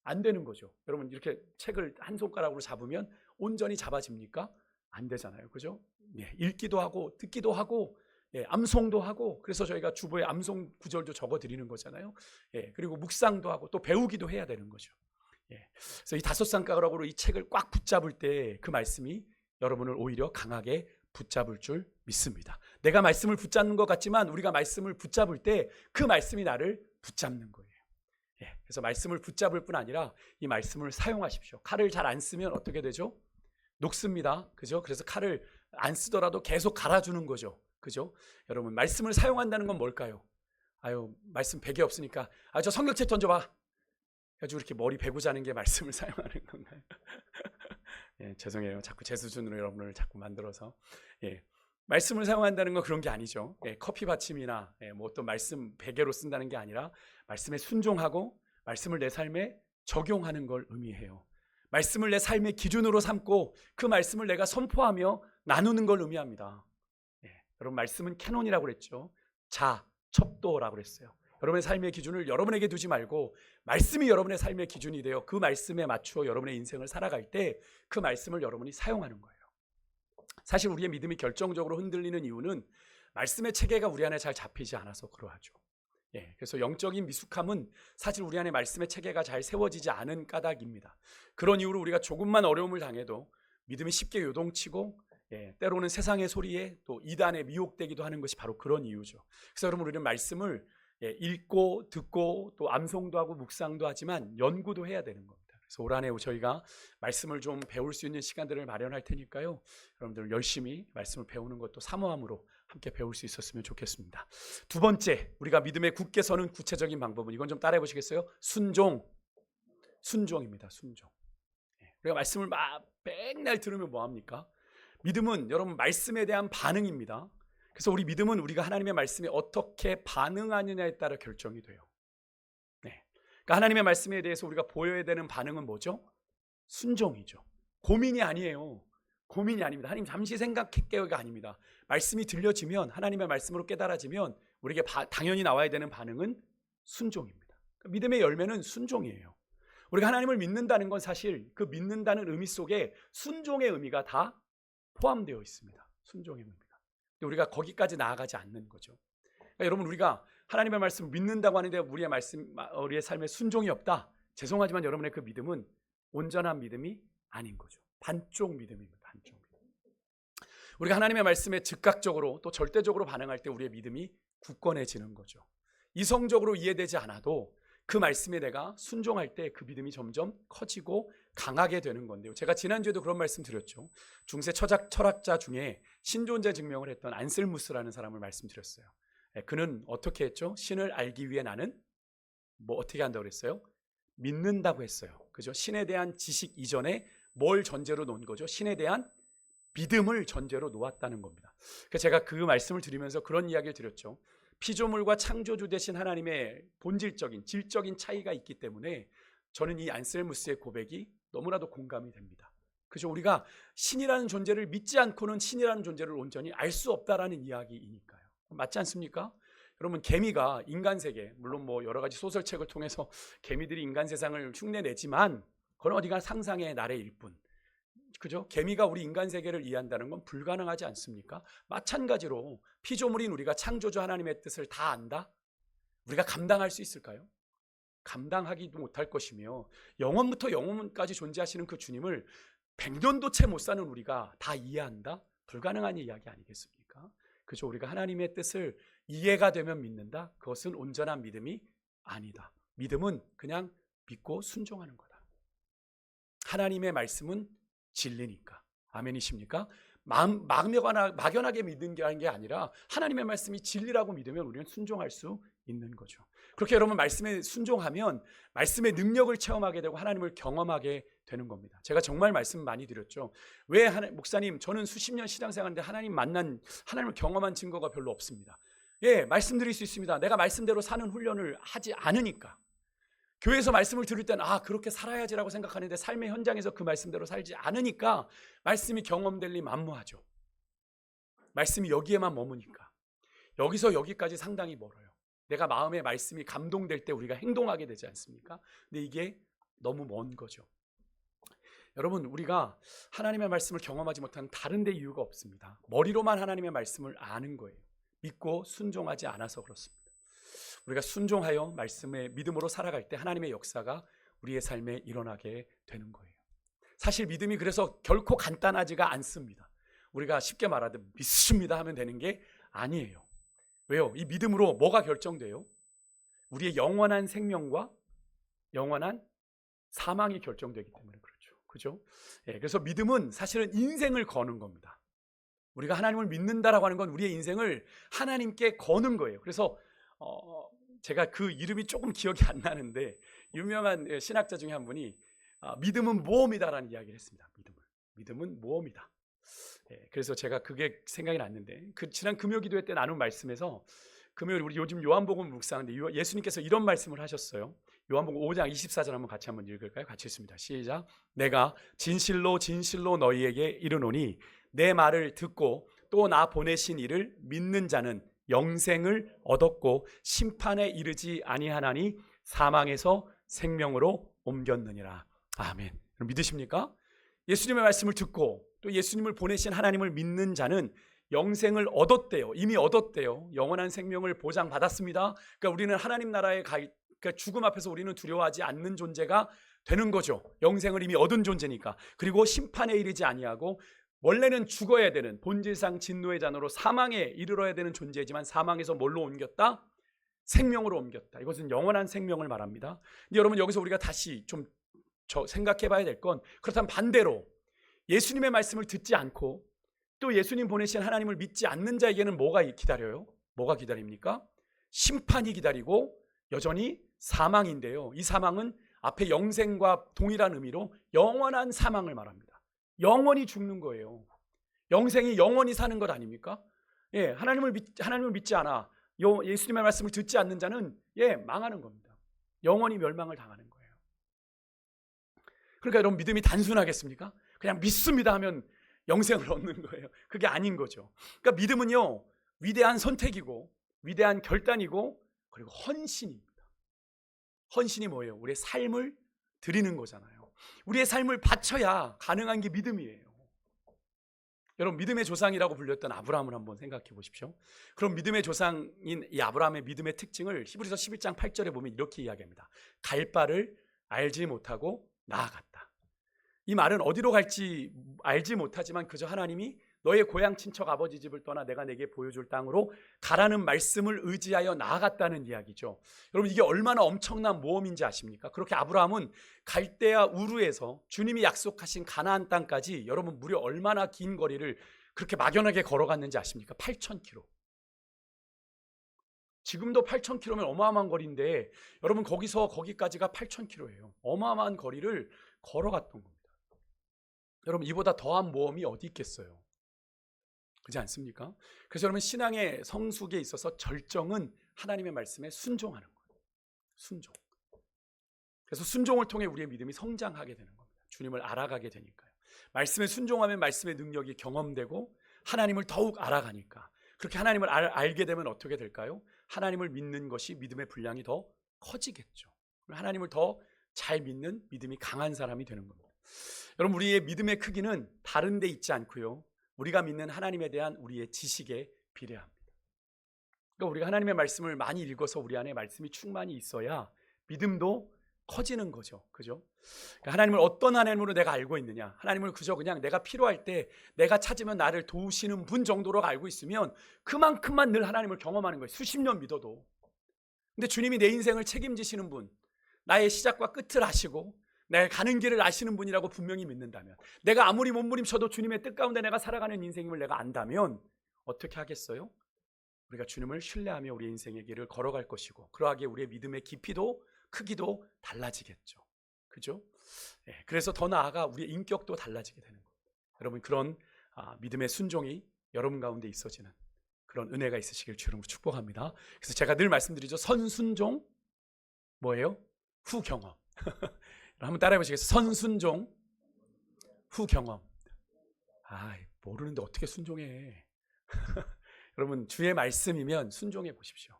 안 되는 거죠. 여러분 이렇게 책을 한 손가락으로 잡으면 온전히 잡아집니까? 안 되잖아요. 그죠? 읽기도 하고 듣기도 하고 암송도 하고 그래서 저희가 주보에 암송 구절도 적어 드리는 거잖아요. 그리고 묵상도 하고 또 배우기도 해야 되는 거죠. 그래서 이 5손가락으로 이 책을 꽉 붙잡을 때 그 말씀이 여러분을 오히려 강하게 붙잡을 줄 믿습니다. 내가 말씀을 붙잡는 것 같지만 우리가 말씀을 붙잡을 때 그 말씀이 나를 붙잡는 거예요. 그래서 말씀을 붙잡을 뿐 아니라 이 말씀을 사용하십시오. 칼을 잘 안 쓰면 어떻게 되죠? 녹습니다. 그죠? 그래서 칼을 안 쓰더라도 계속 갈아주는 거죠. 그죠? 여러분 말씀을 사용한다는 건 뭘까요? 아유 말씀 베개 없으니까 저 성경책 던져봐. 가지고 이렇게 머리 베고 자는 게 말씀을 사용하는 건가요? 죄송해요. 자꾸 제 수준으로 여러분을 자꾸 만들어서 말씀을 사용한다는 건 그런 게 아니죠. 커피 받침이나 뭐 어떤 말씀 베개로 쓴다는 게 아니라 말씀에 순종하고 말씀을 내 삶에 적용하는 걸 의미해요. 말씀을 내 삶의 기준으로 삼고 그 말씀을 내가 선포하며 나누는 걸 의미합니다. 여러분 말씀은 캐논이라고 그랬죠. 첩도라고 그랬어요. 여러분의 삶의 기준을 여러분에게 두지 말고 말씀이 여러분의 삶의 기준이 되어 그 말씀에 맞추어 여러분의 인생을 살아갈 때 그 말씀을 여러분이 사용하는 거예요. 사실 우리의 믿음이 결정적으로 흔들리는 이유는 말씀의 체계가 우리 안에 잘 잡히지 않아서 그러하죠. 그래서 영적인 미숙함은 사실 우리 안에 말씀의 체계가 잘 세워지지 않은 까닭입니다. 그런 이유로 우리가 조금만 어려움을 당해도 믿음이 쉽게 요동치고 때로는 세상의 소리에 또 이단에 미혹되기도 하는 것이 바로 그런 이유죠. 그래서 여러분 우리는 말씀을 읽고 듣고 또 암송도 하고 묵상도 하지만 연구도 해야 되는 겁니다. 그래서 올 한해 저희가 말씀을 좀 배울 수 있는 시간들을 마련할 테니까요. 여러분들 열심히 말씀을 배우는 것도 사모함으로 함께 배울 수 있었으면 좋겠습니다. 2번째, 우리가 믿음에 굳게 서는 구체적인 방법은 이건 좀 따라해 보시겠어요? 순종입니다. 순종. 우리가 말씀을 막 맨날 들으면 뭐합니까? 믿음은 여러분 말씀에 대한 반응입니다. 그래서 우리 믿음은 우리가 하나님의 말씀에 어떻게 반응하느냐에 따라 결정이 돼요. 그러니까 하나님의 말씀에 대해서 우리가 보여야 되는 반응은 뭐죠? 순종이죠. 고민이 아니에요. 고민이 아닙니다. 하나님 잠시 생각할게요가 아닙니다. 말씀이 들려지면 하나님의 말씀으로 깨달아지면 우리에게 당연히 나와야 되는 반응은 순종입니다. 그러니까 믿음의 열매는 순종이에요. 우리가 하나님을 믿는다는 건 사실 그 믿는다는 의미 속에 순종의 의미가 다 포함되어 있습니다. 순종의 의미가. 근데 우리가 거기까지 나아가지 않는 거죠. 그러니까 여러분 우리가 하나님의 말씀을 믿는다고 하는데 우리의 삶에 순종이 없다. 죄송하지만 여러분의 그 믿음은 온전한 믿음이 아닌 거죠. 반쪽 믿음입니다. 반쪽 믿음. 우리가 하나님의 말씀에 즉각적으로 또 절대적으로 반응할 때 우리의 믿음이 굳건해지는 거죠. 이성적으로 이해되지 않아도 그 말씀에 내가 순종할 때 그 믿음이 점점 커지고 강하게 되는 건데요. 제가 지난주에도 그런 말씀 드렸죠. 중세 철학자 중에 신존재 증명을 했던 안셀무스라는 사람을 말씀드렸어요. 그는 어떻게 했죠? 신을 알기 위해 나는 어떻게 한다고 그랬어요? 믿는다고 했어요. 그죠? 신에 대한 지식 이전에 뭘 전제로 놓은 거죠? 신에 대한 믿음을 전제로 놓았다는 겁니다. 그래서 제가 그 말씀을 드리면서 그런 이야기를 드렸죠. 피조물과 창조주 되신 하나님의 본질적인 질적인 차이가 있기 때문에 저는 이 안셀무스의 고백이 너무나도 공감이 됩니다. 그죠? 우리가 신이라는 존재를 믿지 않고는 신이라는 존재를 온전히 알 수 없다라는 이야기이니까요. 맞지 않습니까? 여러분, 개미가 인간 세계, 물론 뭐 여러 가지 소설책을 통해서 개미들이 인간 세상을 흉내내지만 그건 어디가 상상의 나래일 뿐. 그죠? 개미가 우리 인간 세계를 이해한다는 건 불가능하지 않습니까? 마찬가지로 피조물인 우리가 창조주 하나님의 뜻을 다 안다? 우리가 감당할 수 있을까요? 감당하기도 못할 것이며 영원부터 영원까지 존재하시는 그 주님을 100년도 채 못 사는 우리가 다 이해한다? 불가능한 이야기 아니겠습니까? 그죠? 우리가 하나님의 뜻을 이해가 되면 믿는다? 그것은 온전한 믿음이 아니다. 믿음은 그냥 믿고 순종하는 거다. 하나님의 말씀은 진리니까. 아멘이십니까? 막연하게 믿는 게 아니라 하나님의 말씀이 진리라고 믿으면 우리는 순종할 수 있는 거죠. 그렇게 여러분 말씀에 순종하면 말씀의 능력을 체험하게 되고 하나님을 경험하게 되는 겁니다. 제가 정말 말씀 많이 드렸죠. 왜 목사님, 저는 수십 년 신앙생활인데 하나님을 경험한 증거가 별로 없습니다. 예, 말씀드릴 수 있습니다. 내가 말씀대로 사는 훈련을 하지 않으니까. 교회에서 말씀을 들을 때는 그렇게 살아야지라고 생각하는데 삶의 현장에서 그 말씀대로 살지 않으니까 말씀이 경험될 리 만무하죠. 말씀이 여기에만 머무니까. 여기서 여기까지 상당히 멀어요. 내가 마음의 말씀이 감동될 때 우리가 행동하게 되지 않습니까? 근데 이게 너무 먼 거죠. 여러분, 우리가 하나님의 말씀을 경험하지 못하는 다른 데 이유가 없습니다. 머리로만 하나님의 말씀을 아는 거예요. 믿고 순종하지 않아서 그렇습니다. 우리가 순종하여 말씀의 믿음으로 살아갈 때 하나님의 역사가 우리의 삶에 일어나게 되는 거예요. 사실 믿음이 그래서 결코 간단하지가 않습니다. 우리가 쉽게 말하듯 믿습니다 하면 되는 게 아니에요. 왜요? 이 믿음으로 뭐가 결정돼요? 우리의 영원한 생명과 영원한 사망이 결정되기 때문에 그렇죠. 그죠? 예, 그래서 믿음은 사실은 인생을 거는 겁니다. 우리가 하나님을 믿는다라고 하는 건 우리의 인생을 하나님께 거는 거예요. 그래서 제가 그 이름이 조금 기억이 안 나는데 유명한 신학자 중에 한 분이 믿음은 모험이다라는 이야기를 했습니다. 믿음은 모험이다. 예, 그래서 제가 그게 생각이 났는데 지난 금요기도회 때 나눈 말씀에서 금요일 우리 요즘 요한복음 묵상하는데 예수님께서 이런 말씀을 하셨어요. 요한복음 5장 24절 한번 읽을까요? 같이 읽습니다. 시작. 내가 진실로 진실로 너희에게 이르노니 내 말을 듣고 또 나 보내신 이를 믿는 자는 영생을 얻었고 심판에 이르지 아니하나니 사망에서 생명으로 옮겼느니라. 아멘. 그럼 믿으십니까? 예수님의 말씀을 듣고 또 예수님을 보내신 하나님을 믿는 자는 영생을 얻었대요. 이미 얻었대요. 영원한 생명을 보장받았습니다. 그러니까 우리는 하나님 나라에 그러니까 죽음 앞에서 우리는 두려워하지 않는 존재가 되는 거죠. 영생을 이미 얻은 존재니까. 그리고 심판에 이르지 아니하고 원래는 죽어야 되는 본질상 진노의 잔으로 사망에 이르러야 되는 존재지만 사망에서 뭘로 옮겼다? 생명으로 옮겼다. 이것은 영원한 생명을 말합니다. 근데 여러분, 여기서 우리가 다시 좀 생각해 봐야 될 건, 그렇다면 반대로 예수님의 말씀을 듣지 않고 또 예수님 보내신 하나님을 믿지 않는 자에게는 뭐가 기다려요? 뭐가 기다립니까? 심판이 기다리고 여전히 사망인데요. 이 사망은 앞에 영생과 동일한 의미로 영원한 사망을 말합니다. 영원히 죽는 거예요. 영생이 영원히 사는 것 아닙니까? 예, 하나님을 믿지 않아 예수님의 말씀을 듣지 않는 자는 망하는 겁니다. 영원히 멸망을 당하는 거예요. 그러니까 여러분, 믿음이 단순하겠습니까? 그냥 믿습니다 하면 영생을 얻는 거예요. 그게 아닌 거죠. 그러니까 믿음은요, 위대한 선택이고 위대한 결단이고 그리고 헌신입니다. 헌신이 뭐예요? 우리의 삶을 드리는 거잖아요. 우리의 삶을 바쳐야 가능한 게 믿음이에요. 여러분, 믿음의 조상이라고 불렸던 아브라함을 한번 생각해 보십시오. 그럼 믿음의 조상인 이 아브라함의 믿음의 특징을 히브리서 11장 8절에 보면 이렇게 이야기합니다. 갈 바를 알지 못하고 나아갔다. 이 말은 어디로 갈지 알지 못하지만 그저 하나님이 너의 고향 친척 아버지 집을 떠나 내가 내게 보여줄 땅으로 가라는 말씀을 의지하여 나아갔다는 이야기죠. 여러분, 이게 얼마나 엄청난 모험인지 아십니까? 그렇게 아브라함은 갈대아 우르에서 주님이 약속하신 가나안 땅까지 여러분 무려 얼마나 긴 거리를 그렇게 막연하게 걸어갔는지 아십니까? 8,000km. 지금도 8,000km면 어마어마한 거리인데 여러분, 거기서 거기까지가 8,000km예요. 어마어마한 거리를 걸어갔던 겁니다. 여러분, 이보다 더한 모험이 어디 있겠어요? 그렇지 않습니까? 그래서 여러분 신앙의 성숙에 있어서 절정은 하나님의 말씀에 순종하는 거예요. 순종. 그래서 순종을 통해 우리의 믿음이 성장하게 되는 겁니다. 주님을 알아가게 되니까요. 말씀에 순종하면 말씀의 능력이 경험되고 하나님을 더욱 알아가니까 그렇게 하나님을 알게 되면 어떻게 될까요? 하나님을 믿는 것이 믿음의 분량이 더 커지겠죠. 하나님을 더 잘 믿는 믿음이 강한 사람이 되는 겁니다. 여러분 우리의 믿음의 크기는 다른 데 있지 않고요. 우리가 믿는 하나님에 대한 우리의 지식에 비례합니다. 그러니까 우리가 하나님의 말씀을 많이 읽어서 우리 안에 말씀이 충만히 있어야 믿음도 커지는 거죠. 그죠? 그러니까 하나님을 어떤 하나님으로 내가 알고 있느냐? 하나님을 그저 그냥 내가 필요할 때 내가 찾으면 나를 도우시는 분 정도로 알고 있으면 그만큼만 늘 하나님을 경험하는 거예요. 수십 년 믿어도. 근데 주님이 내 인생을 책임지시는 분, 나의 시작과 끝을 아시고 내가 가는 길을 아시는 분이라고 분명히 믿는다면, 내가 아무리 몸부림쳐도 주님의 뜻 가운데 내가 살아가는 인생임을 내가 안다면 어떻게 하겠어요? 우리가 주님을 신뢰하며 우리 인생의 길을 걸어갈 것이고 그러하기에 우리의 믿음의 깊이도 크기도 달라지겠죠. 그죠? 네, 그래서 더 나아가 우리의 인격도 달라지게 되는 겁니다. 여러분 그런 믿음의 순종이 여러분 가운데 있어지는 그런 은혜가 있으시길 주님으로 축복합니다. 그래서 제가 늘 말씀드리죠. 선순종 뭐예요? 후경험. 한번 따라해 보시겠어요? 선순종 후경험. 모르는데 어떻게 순종해. 여러분 주의 말씀이면 순종해 보십시오.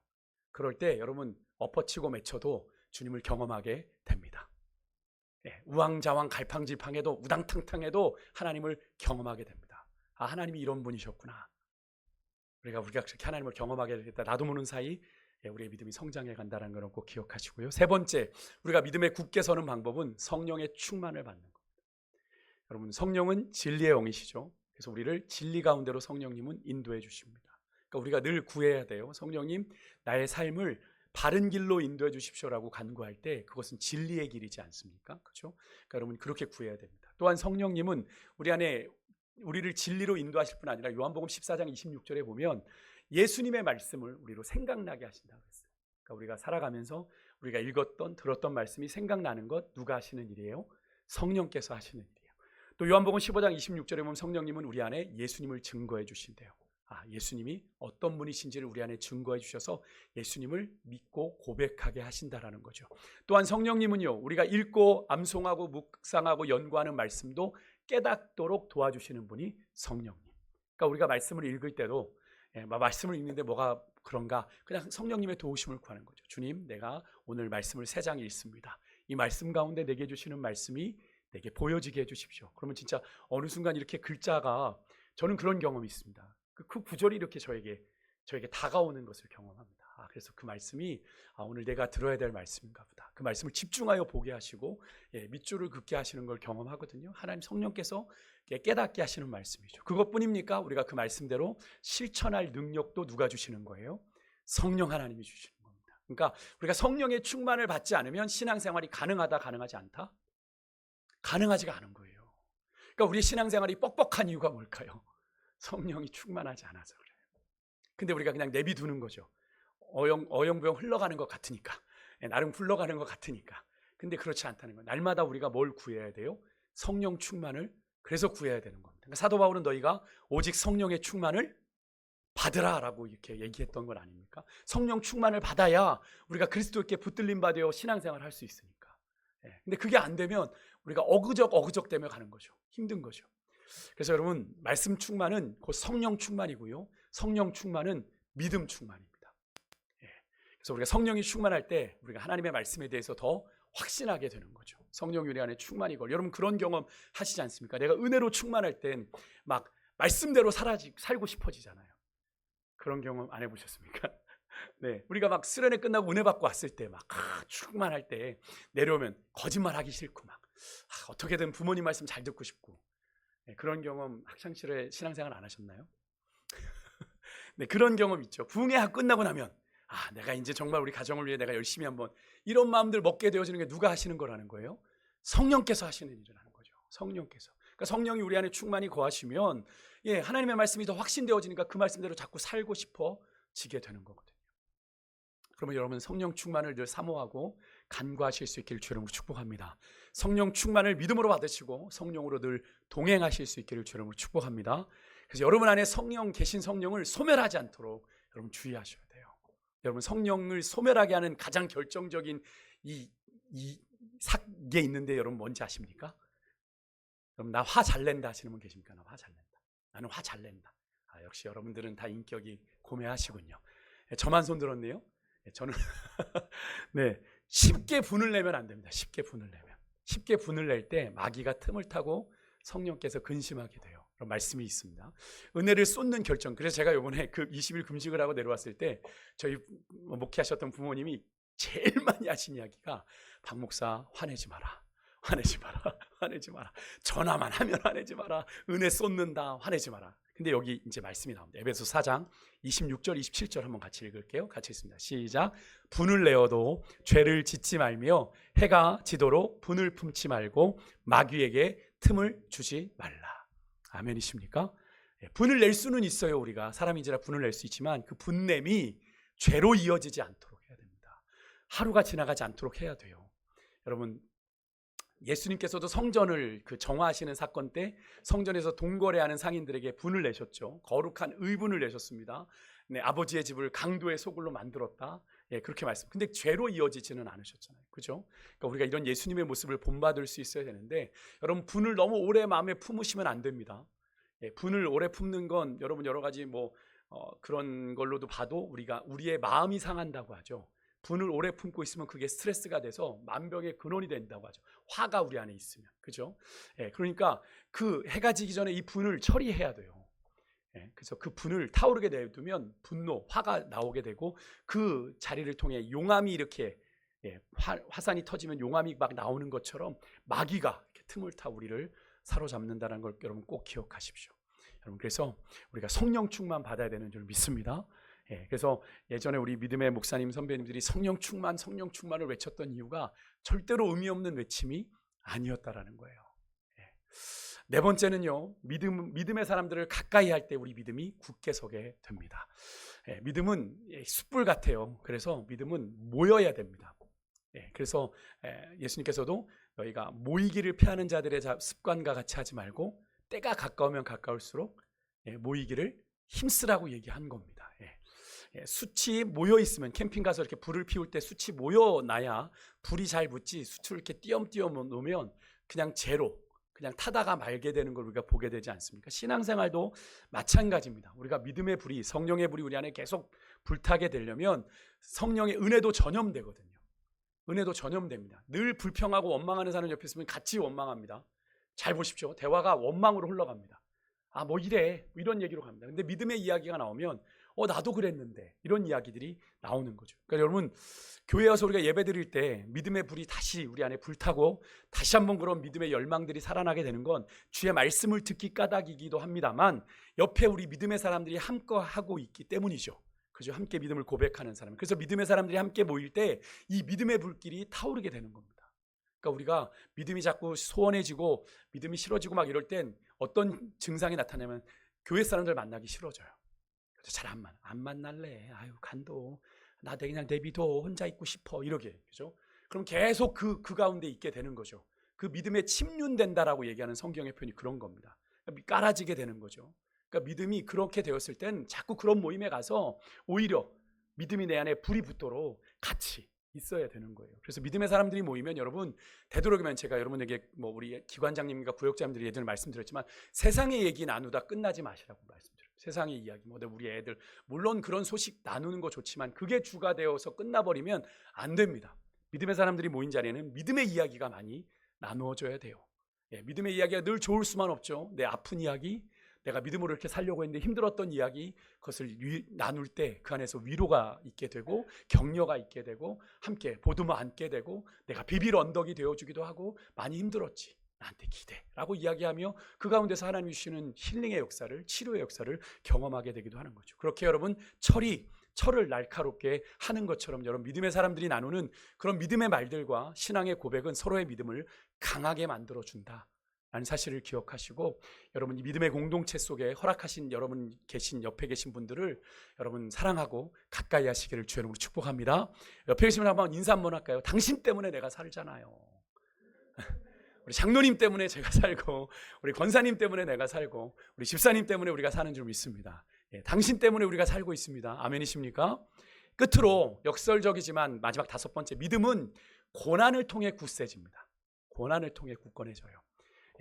그럴 때 여러분 엎어치고 맺혀도 주님을 경험하게 됩니다. 우왕좌왕 갈팡질팡해도 우당탕탕해도 하나님을 경험하게 됩니다. 하나님이 이런 분이셨구나. 우리가 그렇게 하나님을 경험하게 되겠다. 나도 모르는 사이 우리의 믿음이 성장해 간다는 걸 꼭 기억하시고요. 세 번째, 우리가 믿음에 굳게 서는 방법은 성령의 충만을 받는 겁니다. 여러분 성령은 진리의 영이시죠. 그래서 우리를 진리 가운데로 성령님은 인도해 주십니다. 그러니까 우리가 늘 구해야 돼요. 성령님 나의 삶을 바른 길로 인도해 주십시오라고 간구할 때 그것은 진리의 길이지 않습니까? 그렇죠? 그러니까 여러분 그렇게 구해야 됩니다. 또한 성령님은 우리 안에 우리를 진리로 인도하실 뿐 아니라 요한복음 14장 26절에 보면 예수님의 말씀을 우리로 생각나게 하신다고 했어요. 그러니까 우리가 살아가면서 우리가 읽었던 들었던 말씀이 생각나는 것 누가 하시는 일이에요? 성령께서 하시는 일이에요. 또 요한복음 15장 26절에 보면 성령님은 우리 안에 예수님을 증거해 주신대요. 예수님이 어떤 분이신지를 우리 안에 증거해 주셔서 예수님을 믿고 고백하게 하신다라는 거죠. 또한 성령님은요, 우리가 읽고 암송하고 묵상하고 연구하는 말씀도 깨닫도록 도와주시는 분이 성령님. 그러니까 우리가 말씀을 읽을 때도 말씀을 읽는데 뭐가 그런가? 그냥 성령님의 도우심을 구하는 거죠. 주님, 내가 오늘 말씀을 3장 읽습니다. 이 말씀 가운데 내게 주시는 말씀이 내게 보여지게 해주십시오. 그러면 진짜 어느 순간 이렇게 글자가, 저는 그런 경험이 있습니다. 그 구절이 이렇게 저에게 다가오는 것을 경험합니다. 그래서 그 말씀이 오늘 내가 들어야 될 말씀인가 보다. 그 말씀을 집중하여 보게 하시고 밑줄을 긋게 하시는 걸 경험하거든요. 하나님 성령께서 깨닫게 하시는 말씀이죠. 그것뿐입니까? 우리가 그 말씀대로 실천할 능력도 누가 주시는 거예요? 성령 하나님이 주시는 겁니다. 그러니까 우리가 성령의 충만을 받지 않으면 신앙생활이 가능하다, 가능하지 않다? 가능하지가 않은 거예요. 그러니까 우리 신앙생활이 뻑뻑한 이유가 뭘까요? 성령이 충만하지 않아서 그래요. 근데 우리가 그냥 내비두는 거죠. 어영부영 흘러가는 것 같으니까, 나름 흘러가는 것 같으니까. 근데 그렇지 않다는 거예요. 날마다 우리가 뭘 구해야 돼요? 성령 충만을 그래서 구해야 되는 겁니다. 그러니까 사도 바울은 너희가 오직 성령의 충만을 받으라 라고 이렇게 얘기했던 건 아닙니까? 성령 충만을 받아야 우리가 그리스도께 붙들림 받아 신앙생활을 할 수 있으니까. 근데 그게 안 되면 우리가 어그적 되며 가는 거죠. 힘든 거죠. 그래서 여러분 말씀 충만은 곧 성령 충만이고요. 성령 충만은 믿음 충만입니다. 그래서 우리가 성령이 충만할 때 우리가 하나님의 말씀에 대해서 더 확신하게 되는 거죠. 성령이 우리 안에 충만이고, 여러분 그런 경험 하시지 않습니까? 내가 은혜로 충만할 땐 막 말씀대로 살고 싶어지잖아요. 그런 경험 안 해보셨습니까? 네, 우리가 막 수련회 끝나고 은혜 받고 왔을 때 막 충만할 때 내려오면 거짓말하기 싫고 막 어떻게든 부모님 말씀 잘 듣고 싶고. 그런 경험 학창시절에 신앙생활 안 하셨나요? 네, 그런 경험 있죠. 부흥회 끝나고 나면 내가 이제 정말 우리 가정을 위해 내가 열심히 한번, 이런 마음들 먹게 되어지는 게 누가 하시는 거라는 거예요? 성령께서 하시는 일이라는 거죠. 성령께서. 그러니까 성령이 우리 안에 충만히 거하시면 하나님의 말씀이 더 확신되어지니까 그 말씀대로 자꾸 살고 싶어지게 되는 거거든요. 그러면 여러분 성령 충만을 늘 사모하고 간구하실 수 있기를 주님으로 축복합니다. 성령 충만을 믿음으로 받으시고 성령으로 늘 동행하실 수 있기를 주의 이름으로 축복합니다. 그래서 여러분 안에 성령 계신 성령을 소멸하지 않도록 여러분 주의하셔야 돼요. 여러분 성령을 소멸하게 하는 가장 결정적인 이 삭게 있는데 여러분 뭔지 아십니까? 여러분 나 화 잘 낸다 하시는 분 계십니까? 나 화 잘 낸다. 나는 화 잘 낸다. 역시 여러분들은 다 인격이 고매하시군요. 저만 손 들었네요. 저는 네, 쉽게 분을 내면 안 됩니다. 쉽게 분을 내면. 쉽게 분을 낼 때 마귀가 틈을 타고 성령께서 근심하게 돼요. 그런 말씀이 있습니다. 은혜를 쏟는 결정. 그래서 제가 이번에 그 20일 금식을 하고 내려왔을 때 저희 목회하셨던 부모님이 제일 많이 하신 이야기가 박 목사 화내지 마라. 화내지 마라. 화내지 마라. 전화만 하면 화내지 마라. 은혜 쏟는다. 화내지 마라. 근데 여기 이제 말씀이 나옵니다. 에베소 4장 26절 27절 한번 같이 읽을게요. 같이 읽습니다. 시작. 분을 내어도 죄를 짓지 말며 해가 지도록 분을 품지 말고 마귀에게 틈을 주지 말라. 아멘이십니까? 분을 낼 수는 있어요. 우리가 사람인지라 분을 낼 수 있지만 그 분냄이 죄로 이어지지 않도록 해야 됩니다. 하루가 지나가지 않도록 해야 돼요. 여러분 예수님께서도 성전을 정화하시는 사건 때 성전에서 동거래하는 상인들에게 분을 내셨죠. 거룩한 의분을 내셨습니다. 네, 아버지의 집을 강도의 소굴로 만들었다. 그렇게 말씀. 근데 죄로 이어지지는 않으셨잖아요. 그죠? 그러니까 우리가 이런 예수님의 모습을 본받을 수 있어야 되는데 여러분 분을 너무 오래 마음에 품으시면 안 됩니다. 분을 오래 품는 건 여러분 여러 가지 그런 걸로도 봐도 우리의 마음이 상한다고 하죠. 분을 오래 품고 있으면 그게 스트레스가 돼서 만병의 근원이 된다고 하죠. 화가 우리 안에 있으면. 그죠? 그러니까 그 해가 지기 전에 이 분을 처리해야 돼요. 그래서 그 분을 타오르게 내두면 분노, 화가 나오게 되고 그 자리를 통해 용암이 이렇게 화산이 터지면 용암이 막 나오는 것처럼 마귀가 이렇게 틈을 타 우리를 사로잡는다는 걸 여러분 꼭 기억하십시오. 여러분 그래서 우리가 성령 충만 받아야 되는 줄 믿습니다. 그래서 예전에 우리 믿음의 목사님 선배님들이 성령 충만을 외쳤던 이유가 절대로 의미 없는 외침이 아니었다라는 거예요. 네 번째는요, 믿음의 사람들을 가까이 할 때 우리 믿음이 굳게 서게 됩니다. 믿음은 숯불 같아요. 그래서 믿음은 모여야 됩니다. 그래서 예수님께서도 너희가 모이기를 피하는 자들의 습관과 같이 하지 말고 때가 가까우면 가까울수록 모이기를 힘쓰라고 얘기한 겁니다. 숯이 모여 있으면 캠핑 가서 이렇게 불을 피울 때 숯이 모여놔야 불이 잘 붙지, 숯을 이렇게 띄엄띄엄 놓으면 그냥 제로, 그냥 타다가 말게 되는 걸 우리가 보게 되지 않습니까? 신앙생활도 마찬가지입니다. 우리가 믿음의 불이, 성령의 불이 우리 안에 계속 불타게 되려면 성령의 은혜도 전염되거든요. 은혜도 전염됩니다. 늘 불평하고 원망하는 사람 옆에 있으면 같이 원망합니다. 잘 보십시오. 대화가 원망으로 흘러갑니다. 뭐 이래, 이런 얘기로 갑니다. 근데 믿음의 이야기가 나오면 나도 그랬는데, 이런 이야기들이 나오는 거죠. 그러니까 여러분 교회 와서 우리가 예배 드릴 때 믿음의 불이 다시 우리 안에 불타고 다시 한번 그런 믿음의 열망들이 살아나게 되는 건 주의 말씀을 듣기 까닭이기도 합니다만 옆에 우리 믿음의 사람들이 함께하고 있기 때문이죠. 그죠? 함께 믿음을 고백하는 사람. 그래서 믿음의 사람들이 함께 모일 때 이 믿음의 불길이 타오르게 되는 겁니다. 그러니까 우리가 믿음이 자꾸 소원해지고 믿음이 싫어지고 막 이럴 땐 어떤 증상이 나타나면 교회 사람들 만나기 싫어져요. 잘 안 만날래. 간도. 나 그냥 내비둬. 혼자 있고 싶어. 이러게. 그죠? 그럼 계속 그 가운데 있게 되는 거죠. 그 믿음에 침륜된다라고 얘기하는 성경의 표현이 그런 겁니다. 깔아지게 되는 거죠. 그러니까 믿음이 그렇게 되었을 땐 자꾸 그런 모임에 가서 오히려 믿음이 내 안에 불이 붙도록 같이 있어야 되는 거예요. 그래서 믿음의 사람들이 모이면 여러분 되도록이면 제가 여러분에게 우리 기관장님과 구역장님들이 예전에 말씀드렸지만 세상의 얘기 나누다 끝나지 마시라고 말씀드려요. 세상의 이야기, 우리 애들 물론 그런 소식 나누는 거 좋지만 그게 주가 되어서 끝나버리면 안 됩니다. 믿음의 사람들이 모인 자리에는 믿음의 이야기가 많이 나누어져야 돼요. 믿음의 이야기가 늘 좋을 수만 없죠. 내 아픈 이야기, 내가 믿음으로 이렇게 살려고 했는데 힘들었던 이야기, 그것을 나눌 때 그 안에서 위로가 있게 되고 격려가 있게 되고 함께 보듬어 안게 되고 내가 비빌 언덕이 되어주기도 하고 많이 힘들었지, 나한테 기대라고 이야기하며 그 가운데서 하나님이 주시는 힐링의 역사를, 치료의 역사를 경험하게 되기도 하는 거죠. 그렇게 여러분 철을 날카롭게 하는 것처럼 여러분 믿음의 사람들이 나누는 그런 믿음의 말들과 신앙의 고백은 서로의 믿음을 강하게 만들어준다 라는 사실을 기억하시고 여러분 이 믿음의 공동체 속에 허락하신 여러분 옆에 계신 분들을 여러분 사랑하고 가까이 하시기를 주의 이름으로 축복합니다. 옆에 계시면 한번 인사 한번 할까요? 당신 때문에 내가 살잖아요. 우리 장로님 때문에 제가 살고, 우리 권사님 때문에 내가 살고, 우리 집사님 때문에 우리가 사는 줄 믿습니다. 예, 당신 때문에 우리가 살고 있습니다. 아멘이십니까? 끝으로 역설적이지만 마지막 5번째, 믿음은 고난을 통해 굳세집니다. 고난을 통해 굳건해져요.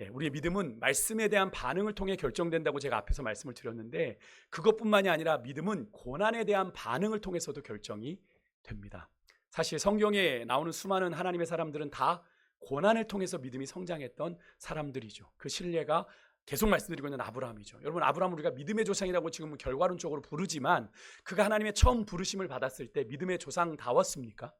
예, 우리의 믿음은 말씀에 대한 반응을 통해 결정된다고 제가 앞에서 말씀을 드렸는데, 그것뿐만이 아니라 믿음은 고난에 대한 반응을 통해서도 결정이 됩니다. 사실 성경에 나오는 수많은 하나님의 사람들은 다 고난을 통해서 믿음이 성장했던 사람들이죠. 그 신뢰가 계속 말씀드리고 있는 아브라함이죠. 여러분, 아브라함은 우리가 믿음의 조상이라고 지금은 결과론적으로 부르지만, 그가 하나님의 처음 부르심을 받았을 때 믿음의 조상다웠습니까?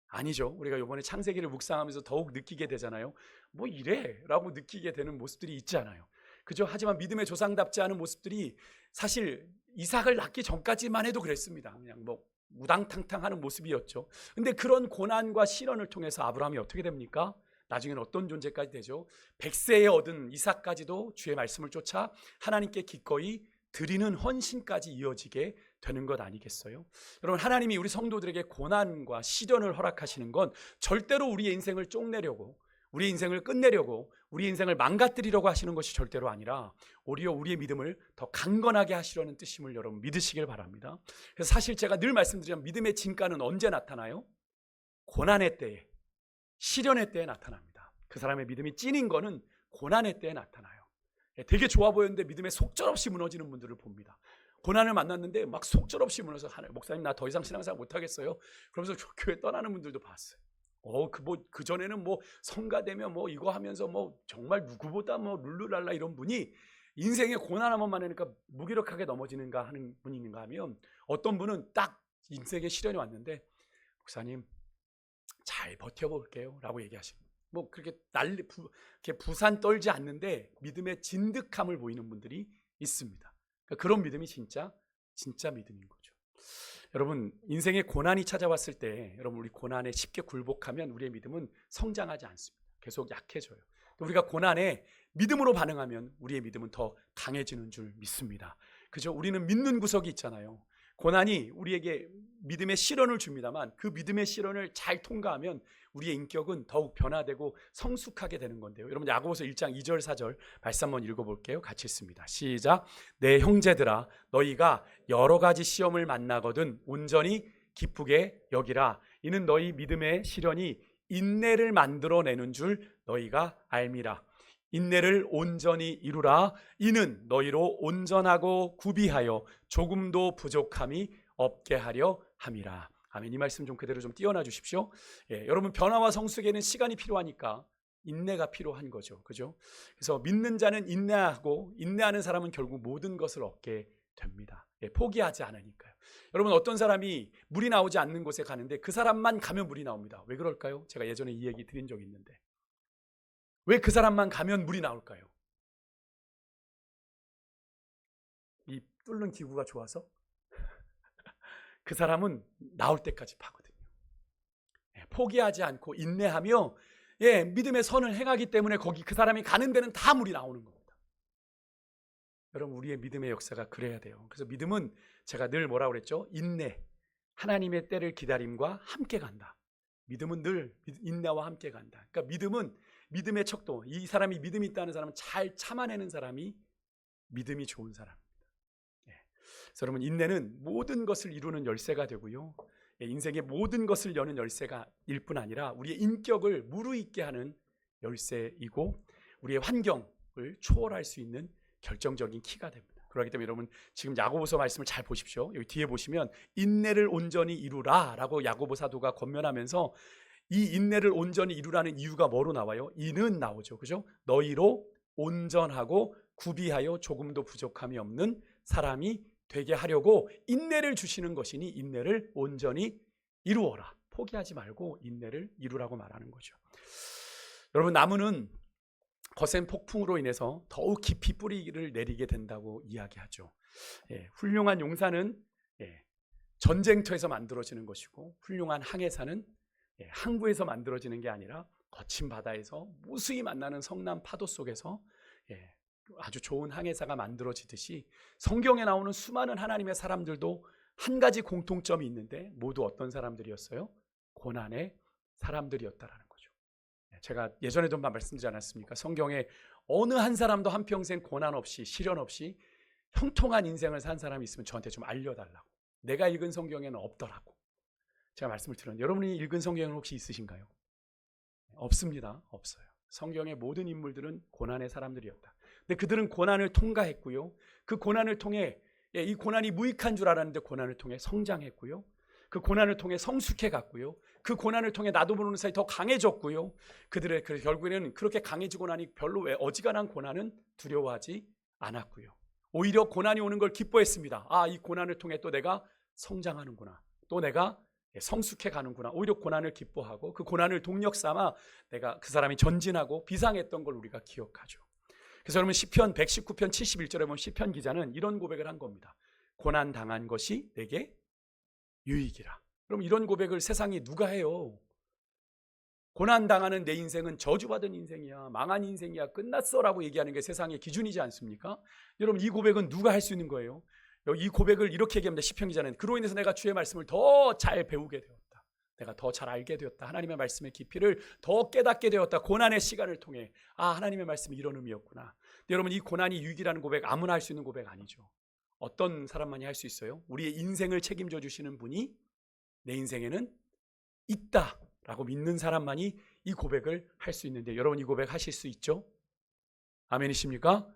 아니죠. 우리가 이번에 창세기를 묵상하면서 더욱 느끼게 되잖아요. 뭐 이래? 라고 느끼게 되는 모습들이 있잖아요. 그죠? 하지만 믿음의 조상답지 않은 모습들이 사실 이삭을 낳기 전까지만 해도 그랬습니다. 그냥 뭐 우당탕탕하는 모습이었죠. 근데 그런 고난과 시련을 통해서 아브라함이 어떻게 됩니까? 나중에는 어떤 존재까지 되죠? 100세에 얻은 이삭까지도 주의 말씀을 쫓아 하나님께 기꺼이 드리는 헌신까지 이어지게 되는 것 아니겠어요? 여러분, 하나님이 우리 성도들에게 고난과 시련을 허락하시는 건 절대로 우리의 인생을 쪽내려고, 우리의 인생을 끝내려고, 우리의 인생을 망가뜨리려고 하시는 것이 절대로 아니라 오히려 우리의 믿음을 더 강건하게 하시려는 뜻임을 여러분 믿으시길 바랍니다. 그래서 사실 제가 늘 말씀드리면 믿음의 진가는 언제 나타나요? 고난의 때에, 시련의 때에 나타납니다. 그 사람의 믿음이 찐인 거는 고난의 때에 나타나요. 되게 좋아 보였는데 믿음에 속절없이 무너지는 분들을 봅니다. 고난을 만났는데 막 속절없이 무너져서, 목사님 나 더 이상 신앙생활 못하겠어요, 그러면서 교회 떠나는 분들도 봤어요. 그 전에는 뭐 성가되면 뭐 이거 하면서 뭐 정말 누구보다 뭐 룰루랄라 이런 분이 인생에 고난 한 번만 하니까 무기력하게 넘어지는가 하는 분이 있는가 하면, 어떤 분은 딱 인생에 시련이 왔는데 목사님 잘 버텨볼게요 라고 얘기하십니다. 뭐 그렇게 부산 떨지 않는데 믿음의 진득함을 보이는 분들이 있습니다. 그러니까 그런 믿음이 진짜 믿음인 거죠. 여러분, 인생에 고난이 찾아왔을 때 여러분 우리 고난에 쉽게 굴복하면 우리의 믿음은 성장하지 않습니다. 계속 약해져요. 또 우리가 고난에 믿음으로 반응하면 우리의 믿음은 더 강해지는 줄 믿습니다. 그죠? 우리는 믿는 구석이 있잖아요. 고난이 우리에게 믿음의 시련을 줍니다만 그 믿음의 시련을 잘 통과하면 우리의 인격은 더욱 변화되고 성숙하게 되는 건데요. 여러분, 야고보서 1장 2절 4절 말씀 한번 읽어볼게요. 같이 읽습니다. 시작. 내 형제들아, 너희가 여러 가지 시험을 만나거든 온전히 기쁘게 여기라. 이는 너희 믿음의 시련이 인내를 만들어내는 줄 너희가 알미라. 인내를 온전히 이루라. 이는 너희로 온전하고 구비하여 조금도 부족함이 없게 하려 함이라. 아멘. 이 말씀 좀 그대로 좀 띄워놔 주십시오. 예, 여러분, 변화와 성숙에는 시간이 필요하니까 인내가 필요한 거죠. 그죠? 그래서 믿는 자는 인내하고 인내하는 사람은 결국 모든 것을 얻게 됩니다. 예, 포기하지 않으니까요. 여러분, 어떤 사람이 물이 나오지 않는 곳에 가는데 그 사람만 가면 물이 나옵니다. 왜 그럴까요? 제가 예전에 이 얘기 드린 적이 있는데, 왜 그 사람만 가면 물이 나올까요? 이 뚫는 기구가 좋아서? 그 사람은 나올 때까지 파거든요. 포기하지 않고 인내하며 믿음의 선을 행하기 때문에 거기 그 사람이 가는 데는 다 물이 나오는 겁니다. 여러분, 우리의 믿음의 역사가 그래야 돼요. 그래서 믿음은 제가 늘 뭐라고 그랬죠? 인내, 하나님의 때를 기다림과 함께 간다. 믿음은 늘 인내와 함께 간다. 그러니까 믿음은 믿음의 척도, 이 사람이 믿음이 있다는 사람은 잘 참아내는 사람이 믿음이 좋은 사람입니다. 그래서 여러분, 인내는 모든 것을 이루는 열쇠가 되고요, 인생의 모든 것을 여는 열쇠가 일 뿐 아니라 우리의 인격을 무르익게 하는 열쇠이고 우리의 환경을 초월할 수 있는 결정적인 키가 됩니다. 그렇기 때문에 여러분, 지금 야고보서 말씀을 잘 보십시오. 여기 뒤에 보시면 인내를 온전히 이루라 라고 야고보 사도가 권면하면서 이 인내를 온전히 이루라는 이유가 뭐로 나와요? 이는 나오죠. 그죠? 너희로 온전하고 구비하여 조금도 부족함이 없는 사람이 되게 하려고 인내를 주시는 것이니 인내를 온전히 이루어라. 포기하지 말고 인내를 이루라고 말하는 거죠. 여러분, 나무는 거센 폭풍으로 인해서 더욱 깊이 뿌리를 내리게 된다고 이야기하죠. 훌륭한 용사는 전쟁터에서 만들어지는 것이고 훌륭한 항해사는 항구에서 만들어지는 게 아니라 거친 바다에서 무수히 만나는 성난 파도 속에서 아주 좋은 항해사가 만들어지듯이 성경에 나오는 수많은 하나님의 사람들도 한 가지 공통점이 있는데 모두 어떤 사람들이었어요? 고난의 사람들이었다라는 거죠. 제가 예전에도 말씀드리지 않았습니까? 성경에 어느 한 사람도 한평생 고난 없이 시련 없이 형통한 인생을 산 사람이 있으면 저한테 좀 알려달라고. 내가 읽은 성경에는 없더라고. 제가 말씀을 드렸는데 여러분이 읽은 성경은 혹시 있으신가요? 없습니다. 없어요. 성경의 모든 인물들은 고난의 사람들이었다. 근데 그들은 고난을 통과했고요. 그 고난을 통해 이 고난이 무익한 줄 알았는데 고난을 통해 성장했고요. 그 고난을 통해 성숙해 갔고요. 그 고난을 통해 나도 모르는 사이 더 강해졌고요. 그들의 결국에는 그렇게 강해지고 나니 별로 어지간한 고난은 두려워하지 않았고요. 오히려 고난이 오는 걸 기뻐했습니다. 아, 이 고난을 통해 또 내가 성장하는구나. 또 내가 성숙해 가는구나. 오히려 고난을 기뻐하고 그 고난을 동력 삼아 내가 그 사람이 전진하고 비상했던 걸 우리가 기억하죠. 그래서 여러분 시편 119편 71절에 보면 시편 기자는 이런 고백을 한 겁니다. 고난 당한 것이 내게 유익이라. 그럼 이런 고백을 세상에 누가 해요? 고난 당하는 내 인생은 저주받은 인생이야, 망한 인생이야, 끝났어라고 얘기하는 게 세상의 기준이지 않습니까? 여러분 이 고백은 누가 할 수 있는 거예요? 이 고백을 이렇게 얘기합니다. 시편 기자는 그로 인해서 내가 주의 말씀을 더 잘 배우게 되었다. 내가 더 잘 알게 되었다. 하나님의 말씀의 깊이를 더 깨닫게 되었다. 고난의 시간을 통해 아, 하나님의 말씀이 이런 의미였구나. 여러분 이 고난이 유익이라는 고백 아무나 할 수 있는 고백 아니죠. 어떤 사람만이 할 수 있어요? 우리의 인생을 책임져 주시는 분이 내 인생에는 있다라고 믿는 사람만이 이 고백을 할 수 있는데 여러분 이 고백 하실 수 있죠? 아멘이십니까?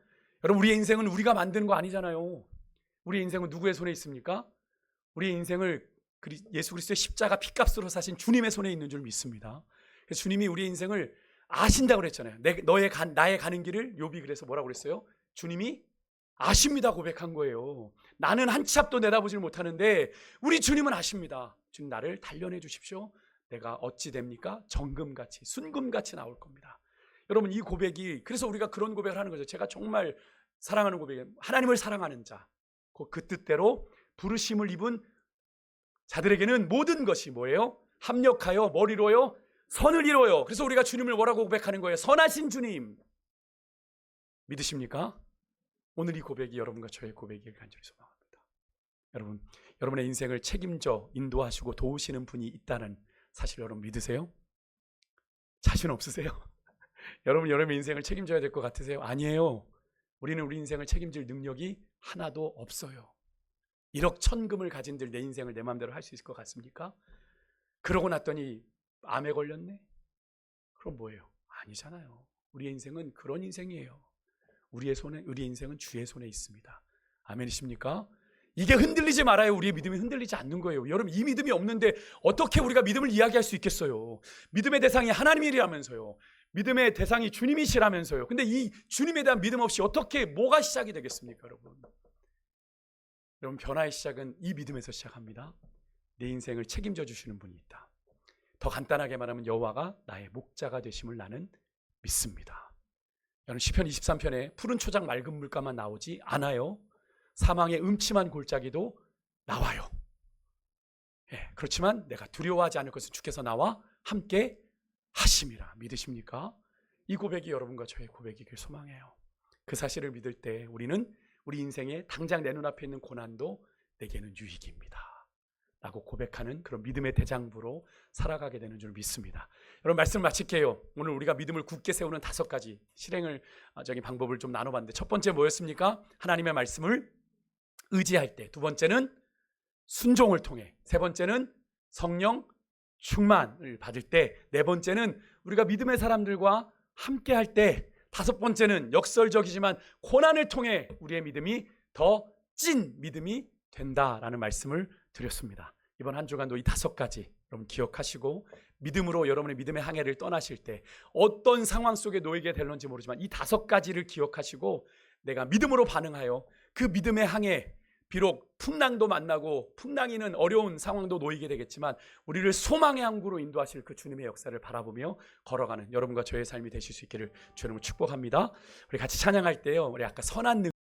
여러분 우리의 인생은 우리가 만드는 거 아니잖아요. 우리의 인생은 누구의 손에 있습니까? 우리의 인생을 예수 그리스도의 십자가 피값으로 사신 주님의 손에 있는 줄 믿습니다. 그래서 주님이 우리의 인생을 아신다고 그랬잖아요. 나의 가는 길을 욥이 그래서 뭐라고 그랬어요? 주님이 아십니다 고백한 거예요. 나는 한 치 앞도 내다보질 못하는데 우리 주님은 아십니다. 주님 나를 단련해 주십시오. 내가 어찌 됩니까? 정금같이 순금같이 나올 겁니다. 여러분 이 고백이 그래서 우리가 그런 고백을 하는 거죠. 제가 정말 사랑하는 고백이에요. 하나님을 사랑하는 자, 그 뜻대로 부르심을 입은 자들에게는 모든 것이 뭐예요? 합력하여 뭘 이루어요? 선을 이루어요. 그래서 우리가 주님을 뭐라고 고백하는 거예요? 선하신 주님. 믿으십니까? 오늘 이 고백이 여러분과 저의 고백이길 간절히 소망합니다. 여러분, 여러분의 인생을 책임져 인도하시고 도우시는 분이 있다는 사실 여러분 믿으세요? 자신 없으세요? 여러분의 인생을 책임져야 될 것 같으세요? 아니에요. 우리는 우리 인생을 책임질 능력이 하나도 없어요. 1억 천금을 가진들 내 인생을 내 마음대로 할 수 있을 것 같습니까? 그러고 났더니 암에 걸렸네? 그럼 뭐예요? 아니잖아요. 우리의 인생은 그런 인생이에요. 우리의 인생은 주의 손에 있습니다. 아멘이십니까? 이게 흔들리지 말아요. 우리의 믿음이 흔들리지 않는 거예요. 여러분 이 믿음이 없는데 어떻게 우리가 믿음을 이야기할 수 있겠어요? 믿음의 대상이 하나님이라면서요. 믿음의 대상이 주님이시라면서요. 근데 이 주님에 대한 믿음 없이 어떻게 뭐가 시작이 되겠습니까, 여러분? 여러분 변화의 시작은 이 믿음에서 시작합니다. 내 인생을 책임져 주시는 분이 있다. 더 간단하게 말하면 여호와가 나의 목자가 되심을 나는 믿습니다. 여러분 시편 23편에 푸른 초장 맑은 물가만 나오지 않아요. 사망의 음침한 골짜기도 나와요. 그렇지만 내가 두려워하지 않을 것은 주께서 나와 함께 하심이라. 믿으십니까? 이 고백이 여러분과 저의 고백이길 소망해요. 그 사실을 믿을 때 우리는 우리 인생에 당장 내 눈앞에 있는 고난도 내게는 유익입니다 라고 고백하는 그런 믿음의 대장부로 살아가게 되는 줄 믿습니다. 여러분 말씀 마칠게요. 오늘 우리가 믿음을 굳게 세우는 5가지 실행을 방법을 좀 나눠봤는데 첫 번째 뭐였습니까? 하나님의 말씀을 의지할 때, 두 번째는 순종을 통해, 세 번째는 성령 충만을 받을 때, 네 번째는 우리가 믿음의 사람들과 함께 할 때, 다섯 번째는 역설적이지만 고난을 통해 우리의 믿음이 더 찐 믿음이 된다라는 말씀을 드렸습니다. 이번 한 주간도 이 5가지 여러분 기억하시고 믿음으로 여러분의 믿음의 항해를 떠나실 때 어떤 상황 속에 놓이게 될런지 모르지만 이 5가지를 기억하시고 내가 믿음으로 반응하여 그 믿음의 항해, 비록 풍랑도 만나고 풍랑이는 어려운 상황도 놓이게 되겠지만 우리를 소망의 항구로 인도하실 그 주님의 역사를 바라보며 걸어가는 여러분과 저의 삶이 되실 수 있기를 주님을 축복합니다. 우리 같이 찬양할 때요, 우리 아까 선한